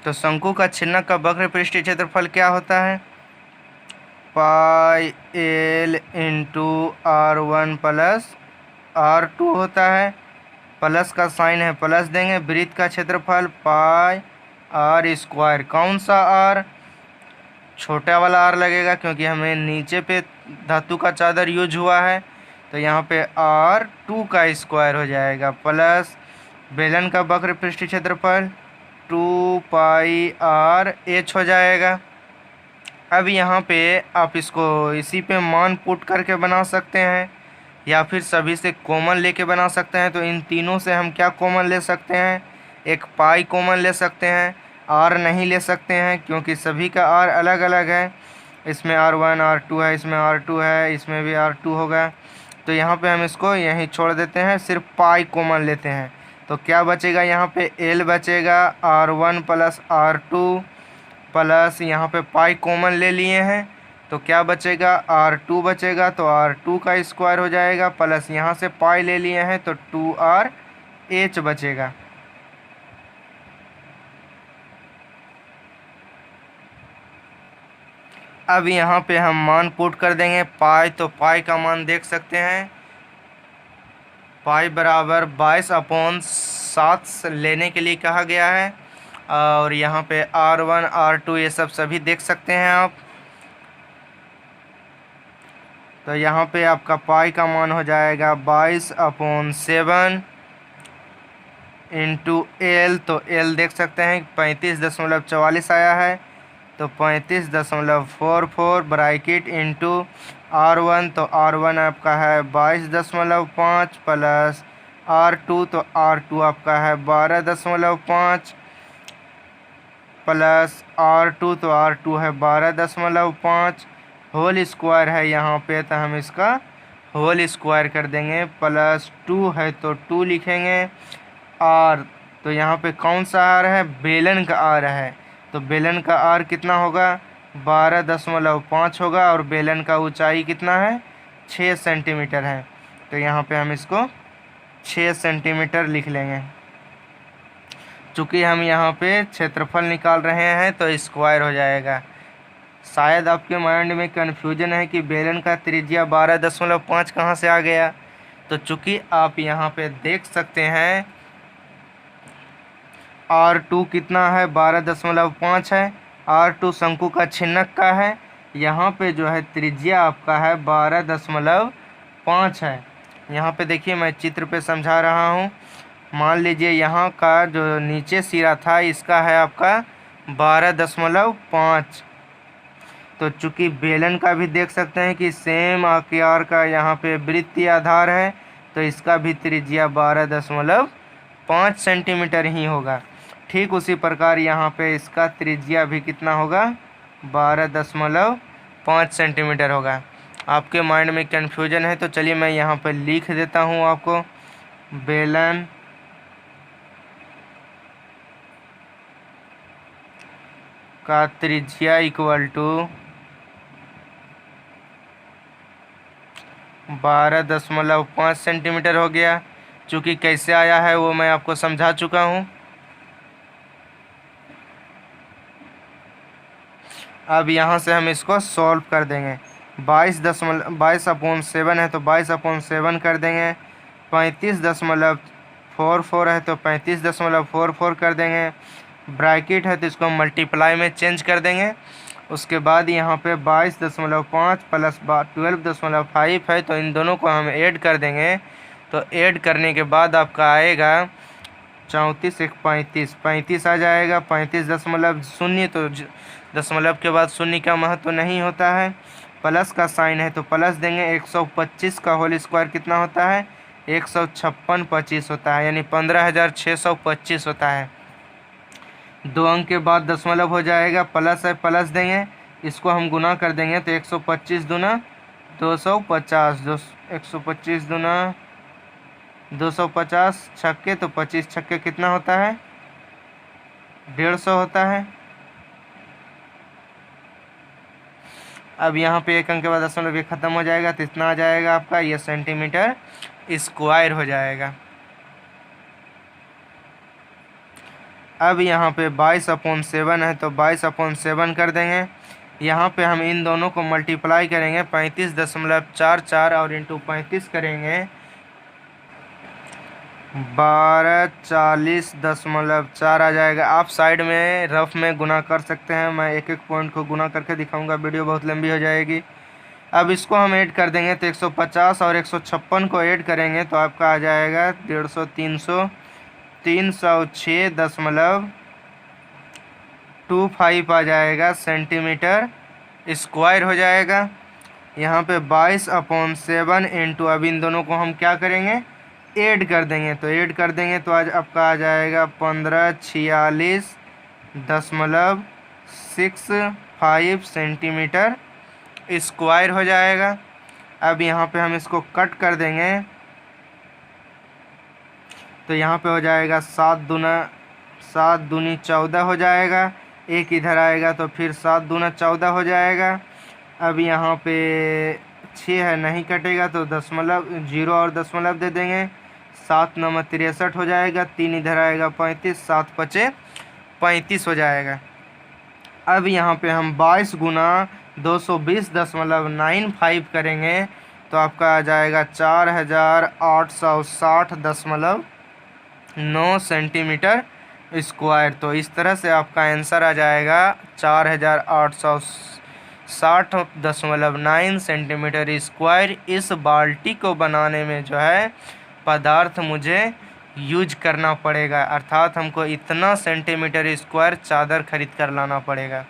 तो शंकु का छिन्नक का वक्र पृष्ठीय क्षेत्रफल क्या होता है, पाई L into R1 plus R2 होता है, प्लस का साइन है प्लस देंगे। वृत्त का क्षेत्रफल पाई R स्क्वायर, कौन सा R, छोटा वाला R लगेगा क्योंकि हमें नीचे पे धातु का चादर यूज हुआ है, तो यहाँ पे R2 का स्क्वायर हो जाएगा, प्लस बेलन का वक्र पृष्ठीय क्षेत्रफल 2 पाई R H हो जाएगा। अब यहाँ पे आप इसको इसी पे मान पुट करके बना सकते हैं, या फिर सभी से कॉमन लेके बना सकते हैं। तो इन तीनों से हम क्या कॉमन ले सकते हैं, एक पाई कॉमन ले सकते हैं, R नहीं ले सकते हैं क्योंकि सभी का R अलग अलग है, इसमें R1 R2 है, इसमें R2 है, इसमें भी R2 होगा। तो यहाँ पे हम इसको यहीं छोड़ देते हैं, सिर्फ पाई कॉमन लेते हैं। तो क्या बचेगा, यहाँ पे L बचेगा, R1 प्लस R2 प्लस यहाँ पे पाई कॉमन ले लिए हैं तो क्या बचेगा, R2 बचेगा, तो R2 का स्क्वायर हो जाएगा, प्लस यहाँ से पाई ले लिए हैं तो 2RH बचेगा। अब यहाँ पे हम मान पुट कर देंगे पाई, तो पाई का मान देख सकते हैं, पाई बराबर 22/7 लेने के लिए कहा गया है। और यहाँ पे R1 R2 ये सब सभी देख सकते हैं आप। तो यहाँ पे आपका पाई का मान हो जाएगा 22/7 इंटू L, तो L देख सकते हैं 35.44 आया है, तो 35.44 ब्रैकेट इंटू R1, तो R1 आपका है 22.5 प्लस R2, तो R2 आपका है 12.5 प्लस R2, तो R2 है 12.5, होल स्क्वायर है यहाँ पे, तो हम इसका होल स्क्वायर कर देंगे, प्लस 2 है तो 2 लिखेंगे, R तो यहाँ पे कौन सा R है, बेलन का R है, तो बेलन का R कितना होगा 12.5 होगा, और बेलन का ऊंचाई कितना है 6 सेंटीमीटर है, तो यहाँ पे हम इसको 6 सेंटीमीटर लिख लेंगे। चूँकि हम यहाँ पे क्षेत्रफल निकाल रहे हैं तो स्क्वायर हो जाएगा। शायद आपके माइंड में कन्फ्यूजन है कि बेलन का त्रिज्या 12.5 कहाँ से आ गया, तो चूँकि आप यहाँ पे देख सकते हैं R2 कितना है 12.5 है, R2 शंकु का छिन्नक का है, यहाँ पे जो है त्रिज्या आपका है 12.5 है। यहाँ पे देखिए मैं चित्र पे समझा रहा हूँ। मान लीजिए यहाँ का जो नीचे सिरा था इसका है आपका 12.5, तो चूँकि बेलन का भी देख सकते हैं कि सेम आकार का यहाँ पे वृत्तीय आधार है, तो इसका भी त्रिज्या 12.5 सेंटीमीटर ही होगा। ठीक उसी प्रकार यहाँ पे इसका त्रिज्या भी कितना होगा 12.5 सेंटीमीटर होगा। आपके माइंड में कन्फ्यूजन है तो चलिए मैं यहाँ पर लिख देता हूँ आपको, बेलन का त्रिज्या इक्वल टू 12.5 सेंटीमीटर हो गया। चूँकि कैसे आया है वो मैं आपको समझा चुका हूँ। अब यहाँ से हम इसको सॉल्व कर देंगे। 22/7 है तो 22/7 कर देंगे, 35.44 है तो 35.44 कर देंगे, ब्रैकेट है तो इसको मल्टीप्लाई में चेंज कर देंगे। उसके बाद यहाँ पे 22.5 प्लस 12.5 है, तो इन दोनों को हम ऐड कर देंगे। तो ऐड करने के बाद आपका आएगा 34 1 35 आ जाएगा। 35.0, तो दशमलव के बाद शून्य का महत्व नहीं होता है। प्लस का साइन है तो प्लस देंगे। 125 का होल स्क्वायर कितना होता है 156.25 होता है, यानी 15,625 होता है। 2 अंक के बाद दशमलव हो जाएगा, प्लस है प्लस देंगे, इसको हम गुना कर देंगे तो 125 दूना 250, 125 दूना 250 छक्के, तो 25 छक्के कितना होता है 150 होता है। अब यहाँ पे 1 अंक के बाद दशमलव ये खत्म हो जाएगा, तो इतना आ जाएगा आपका, ये सेंटीमीटर स्क्वायर हो जाएगा। अब यहाँ पे 22/7 है तो 22/7 कर देंगे। यहाँ पे हम इन दोनों को मल्टीप्लाई करेंगे 35.44 और इंटू 35 करेंगे 1240.4 आ जाएगा। आप साइड में रफ में गुना कर सकते हैं, मैं एक एक पॉइंट को गुना करके दिखाऊंगा, वीडियो बहुत लंबी हो जाएगी। अब इसको हम ऐड कर देंगे तो 150 और 156 को ऐड करेंगे तो आपका आ जाएगा 150, 306.25 आ जाएगा, सेंटीमीटर स्क्वायर हो जाएगा। यहाँ पे 22/7 इंटू, अब इन दोनों को हम क्या करेंगे ऐड कर देंगे, तो ऐड कर देंगे तो आज आपका आ जाएगा 1546.65 सेंटीमीटर स्क्वायर हो जाएगा। अब यहाँ पे हम इसको कट कर देंगे तो यहाँ पे हो जाएगा 7 दूनी 14 हो जाएगा। एक इधर आएगा तो फिर 7 दूना 14 हो जाएगा। अब यहाँ पे 6 है, नहीं कटेगा तो दशमलव 0 और दशमलव दे देंगे। 7 9 63 हो जाएगा। 3 इधर आएगा 35, 7 5 35 हो जाएगा। अब यहाँ पे हम 22 गुना 220.95 करेंगे तो आपका आ जाएगा 4860.9 सेंटीमीटर स्क्वायर। तो इस तरह से आपका आंसर आ जाएगा 4860.9 सेंटीमीटर स्क्वायर। इस बाल्टी को बनाने में जो है पदार्थ मुझे यूज करना पड़ेगा, अर्थात हमको इतना सेंटीमीटर स्क्वायर चादर खरीद कर लाना पड़ेगा।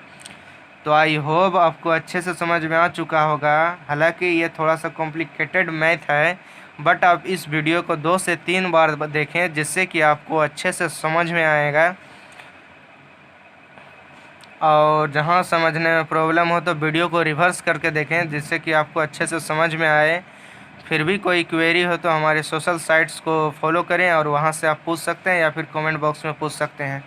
तो आई होप आपको अच्छे से समझ में आ चुका होगा। हालांकि ये थोड़ा सा कॉम्प्लिकेटेड मैथ है, बट आप इस वीडियो को 2 से 3 बार देखें जिससे कि आपको अच्छे से समझ में आएगा। और जहाँ समझने में प्रॉब्लम हो तो वीडियो को रिवर्स करके देखें जिससे कि आपको अच्छे से समझ में आए। फिर भी कोई क्वेरी हो तो हमारे सोशल साइट्स को फॉलो करें और वहाँ से आप पूछ सकते हैं या फिर कमेंट बॉक्स में पूछ सकते हैं।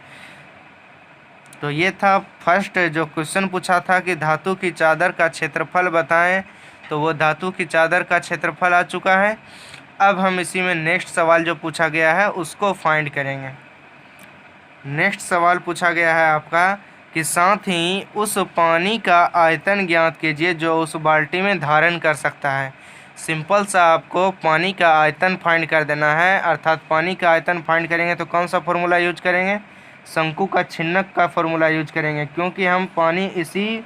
तो ये था फर्स्ट जो क्वेश्चन पूछा था कि धातु की चादर का क्षेत्रफल बताएं, तो वो धातु की चादर का क्षेत्रफल आ चुका है। अब हम इसी में नेक्स्ट सवाल जो पूछा गया है उसको फाइंड करेंगे। नेक्स्ट सवाल पूछा गया है आपका कि साथ ही उस पानी का आयतन ज्ञात कीजिए जो उस बाल्टी में धारण कर सकता है। सिंपल सा आपको पानी का आयतन फाइंड कर देना है, अर्थात पानी का आयतन फाइंड करेंगे तो कौन सा फॉर्मूला यूज करेंगे? शंकु का छिन्नक का फॉर्मूला यूज करेंगे, क्योंकि हम पानी इसी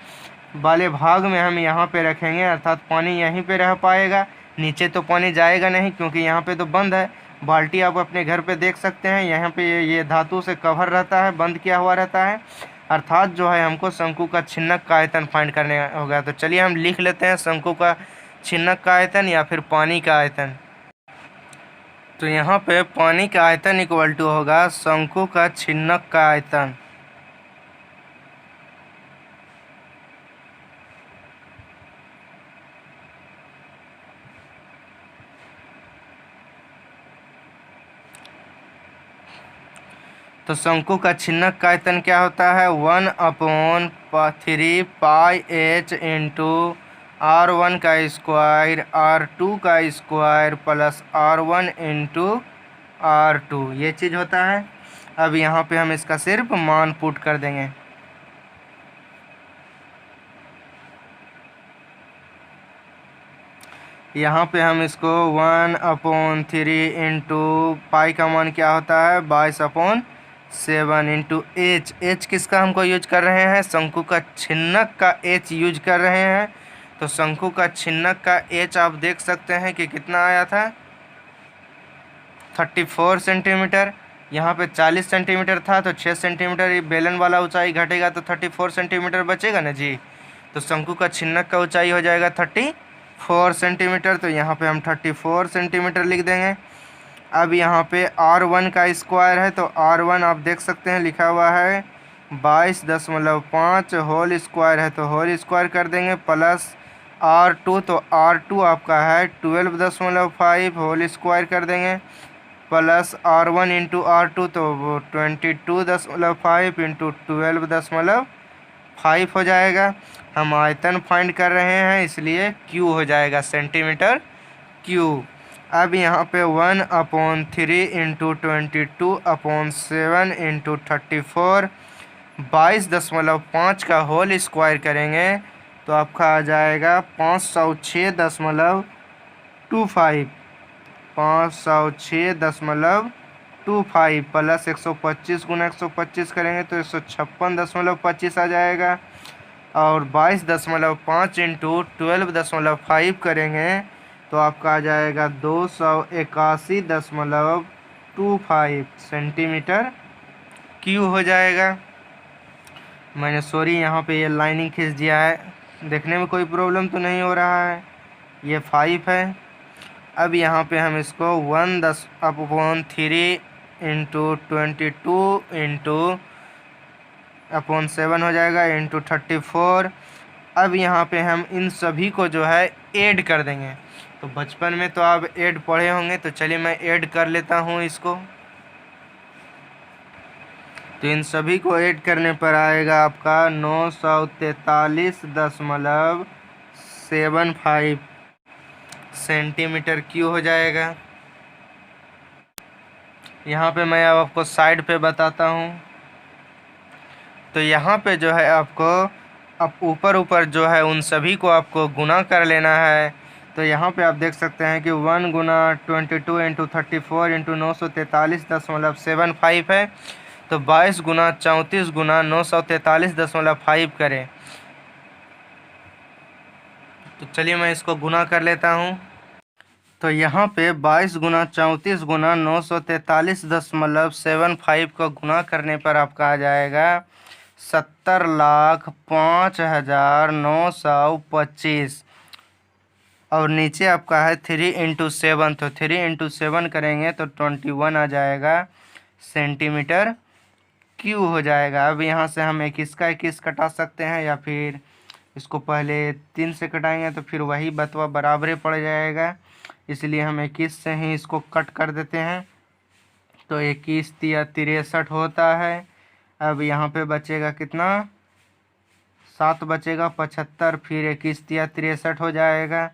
वाले भाग में हम यहाँ पे रखेंगे, अर्थात पानी यहीं पे रह पाएगा, नीचे तो पानी जाएगा नहीं क्योंकि यहाँ पे तो बंद है। बाल्टी आप अपने घर पे देख सकते हैं, यहाँ पे ये धातु से कवर रहता है, बंद किया हुआ रहता है, अर्थात जो है हमको शंकु का छिन्नक का आयतन फाइंड करने होगा। तो चलिए हम लिख लेते हैं शंकु का छिन्नक का आयतन या फिर पानी का आयतन। तो यहाँ पे पानी का आयतन इक्वल टू होगा शंकु का छिन्नक का आयतन। तो शंकु का छिन्नक का आयतन क्या होता है? 1/3 पाई h इंटू R1 का स्क्वायर R2 का square plus R1 into R2, ये चीज़ होता है। अब यहाँ पे हम इसका सिर्फ मान पुट कर देंगे। यहाँ पे हम इसको 1/3 इंटू पाई का मान क्या होता है? 22/7 इंटू h किसका हमको यूज कर रहे हैं? शंकु का छिन्नक का h यूज कर रहे हैं। तो शंकु का छिन्नक का h आप देख सकते हैं कि कितना आया था? 34 सेंटीमीटर। यहाँ पे 40 सेंटीमीटर था तो 6 सेंटीमीटर ये बेलन वाला ऊंचाई घटेगा तो 34 सेंटीमीटर बचेगा ना जी। तो शंकु का छिन्नक का ऊंचाई हो जाएगा 34 सेंटीमीटर। तो यहाँ पे हम 34 सेंटीमीटर लिख देंगे। अब यहाँ पे R1 का स्क्वायर है तो R1 आप देख सकते हैं लिखा हुआ है 22.5, होल स्क्वायर है तो होल स्क्वायर कर देंगे, प्लस R2 तो R2 आपका है 12.5, होल स्क्वायर कर देंगे, प्लस R1 इंटू R2 तो वो 22.5 इंटू 12.5 हो जाएगा। हम आयतन फाइंड कर रहे हैं इसलिए Q हो जाएगा, सेंटीमीटर Q। अब यहाँ पे 1/3 इंटू 22/7 इंटू 34 22.5 का होल स्क्वायर करेंगे तो आपका आ जाएगा 506.25 506.25 प्लस 125 गुना 125 करेंगे तो 156.25 आ जाएगा। और 22.5 इंटू 12.5 करेंगे तो आपका आ जाएगा 281.25 सेंटीमीटर क्यू हो जाएगा। मैंने सॉरी यहाँ पे ये लाइनिंग खींच दिया है, देखने में कोई प्रॉब्लम तो नहीं हो रहा है, ये 5 है। अब यहाँ पे हम इसको 1/3 इंटू 22 इंटू 7 हो जाएगा इंटू 34। अब यहाँ पे हम इन सभी को जो है ऐड कर देंगे। तो बचपन में तो आप ऐड पढ़े होंगे, तो चलिए मैं ऐड कर लेता हूँ इसको। तो इन सभी को ऐड करने पर आएगा आपका 943.75 सेंटीमीटर क्यूब हो जाएगा। यहाँ पे मैं अब आपको साइड पे बताता हूँ। तो यहाँ पे जो है आपको अब ऊपर ऊपर जो है उन सभी को आपको गुना कर लेना है। तो यहाँ पे आप देख सकते हैं कि 1 गुना 22 इंटू 34 इंटू 943.75 है। तो 22 गुना 34 गुना 943.5 करें। तो चलिए मैं इसको गुना कर लेता हूँ। तो यहाँ पे 22 गुना 34 गुना 943.75 को गुना करने पर आपका आ जाएगा 70,05,925। और नीचे आपका है 3 इंटू 7। तो 3 इंटू 7 करेंगे तो 21 आ जाएगा सेंटीमीटर क्यूब हो जाएगा। अब यहाँ से हम 21 का 21 कटा सकते हैं, या फिर इसको पहले 3 से कटाएंगे तो फिर वही बतवा बराबरे पड़ जाएगा, इसलिए हम 21 से ही इसको कट कर देते हैं। तो 21 या 63 होता है। अब यहाँ पे बचेगा कितना, 7 बचेगा 75, फिर 21 या 63 हो जाएगा।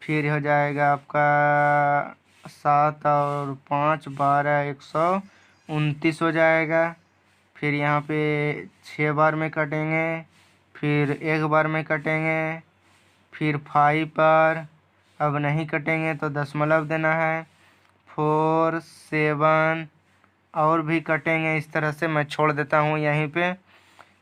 फिर हो जाएगा आपका 7 और 5 12 129 हो जाएगा। फिर यहाँ पे 6 बार में कटेंगे, फिर 1 बार में कटेंगे, फिर 5 बार। अब नहीं कटेंगे तो दशमलव देना है। 4 7 और भी कटेंगे। इस तरह से मैं छोड़ देता हूँ यहीं पे।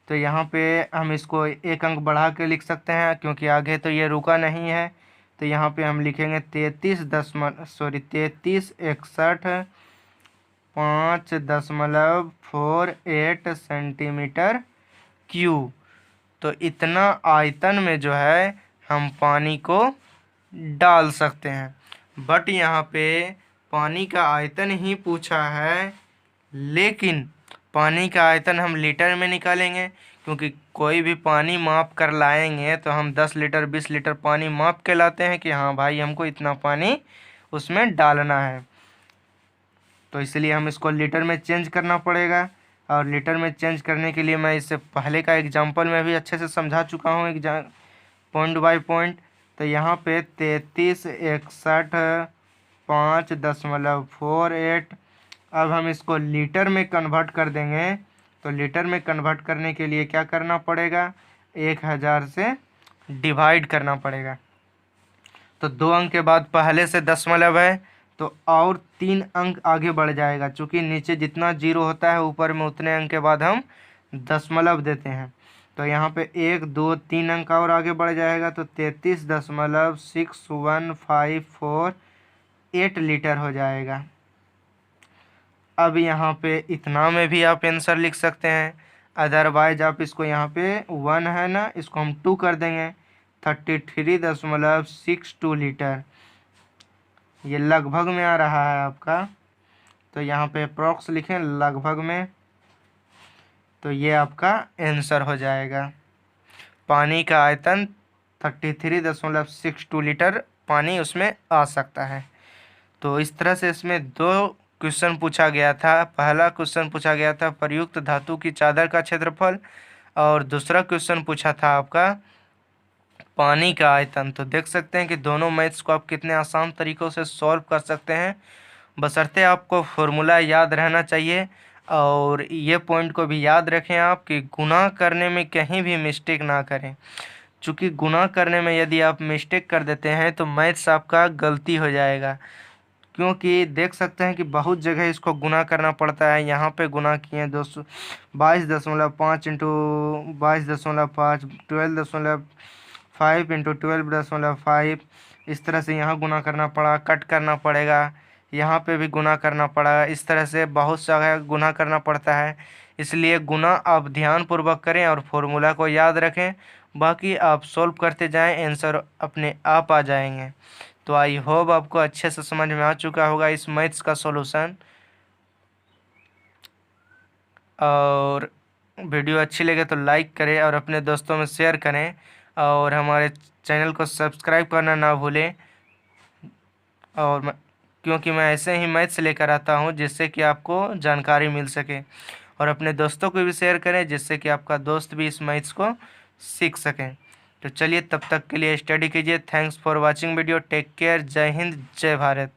तो यहाँ पे हम इसको 1 अंक बढ़ा के लिख सकते हैं, क्योंकि आगे तो ये रुका नहीं है। तो यहाँ पे हम लिखेंगे 33.5.48 सेंटीमीटर क्यूब। तो इतना आयतन में जो है हम पानी को डाल सकते हैं। बट यहाँ पे पानी का आयतन ही पूछा है, लेकिन पानी का आयतन हम लीटर में निकालेंगे, क्योंकि कोई भी पानी माप कर लाएंगे तो हम 10 लीटर 20 लीटर पानी माप के लाते हैं कि हाँ भाई हमको इतना पानी उसमें डालना है। तो इसलिए हम इसको लीटर में चेंज करना पड़ेगा। और लीटर में चेंज करने के लिए मैं इससे पहले का एग्जाम्पल में भी अच्छे से समझा चुका हूँ पॉइंट बाय पॉइंट। तो यहाँ पे 3361.5.48। अब हम इसको लीटर में कन्वर्ट कर देंगे। तो लीटर में कन्वर्ट करने के लिए क्या करना पड़ेगा, 1000 से डिवाइड करना पड़ेगा। तो 2 अंक के बाद पहले से दशमलव है, तो और 3 अंक आगे बढ़ जाएगा। चूँकि नीचे जितना 0 होता है ऊपर में उतने अंक के बाद हम दशमलव देते हैं। तो यहाँ पे 1 2 3 अंक और आगे बढ़ जाएगा, तो 33.6154 लीटर हो जाएगा। अब यहाँ पे इतना में भी आप आंसर लिख सकते हैं। अदरवाइज आप इसको यहाँ पे 1 है ना, इसको हम 2 कर देंगे, 33.62 लीटर। ये लगभग में आ रहा है आपका। तो यहाँ पे अप्रॉक्स लिखें लगभग में, तो ये आपका आंसर हो जाएगा। पानी का आयतन 33.62 लीटर पानी उसमें आ सकता है। तो इस तरह से इसमें 2 क्वेश्चन पूछा गया था। पहला क्वेश्चन पूछा गया था प्रयुक्त धातु की चादर का क्षेत्रफल, और दूसरा क्वेश्चन पूछा था आपका पानी का आयतन। तो देख सकते हैं कि दोनों मैथ्स को आप कितने आसान तरीक़ों से सॉल्व कर सकते हैं, बशर्ते आपको फॉर्मूला याद रहना चाहिए। और ये पॉइंट को भी याद रखें आप कि गुना करने में कहीं भी मिस्टेक ना करें, चूँकि गुना करने में यदि आप मिस्टेक कर देते हैं तो मैथ्स आपका गलती हो जाएगा। क्योंकि देख सकते हैं कि बहुत जगह इसको गुना करना पड़ता है। यहाँ पे गुना किए 22.5 इंटू 22.5 12.5 इंटू 12.5। इस तरह से यहाँ गुना करना पड़ा, कट करना पड़ेगा, यहाँ पे भी गुना करना पड़ा। इस तरह से बहुत सारा गुना करना पड़ता है। इसलिए गुना आप ध्यानपूर्वक करें और फॉर्मूला को याद रखें। बाकी आप सॉल्व करते जाएं, आंसर अपने आप आ जाएंगे। तो आई होप आपको अच्छे से समझ में आ चुका होगा इस मैथ्स का सॉल्यूशन। और वीडियो अच्छी लगे तो लाइक करें और अपने दोस्तों में शेयर करें, और हमारे चैनल को सब्सक्राइब करना ना भूलें। और क्योंकि मैं ऐसे ही मैथ्स लेकर आता हूं जिससे कि आपको जानकारी मिल सके। और अपने दोस्तों को भी शेयर करें, जिससे कि आपका दोस्त भी इस मैथ्स को सीख सकें। तो चलिए, तब तक के लिए स्टडी कीजिए। Thanks for watching video. Take care. जय हिंद, जय भारत।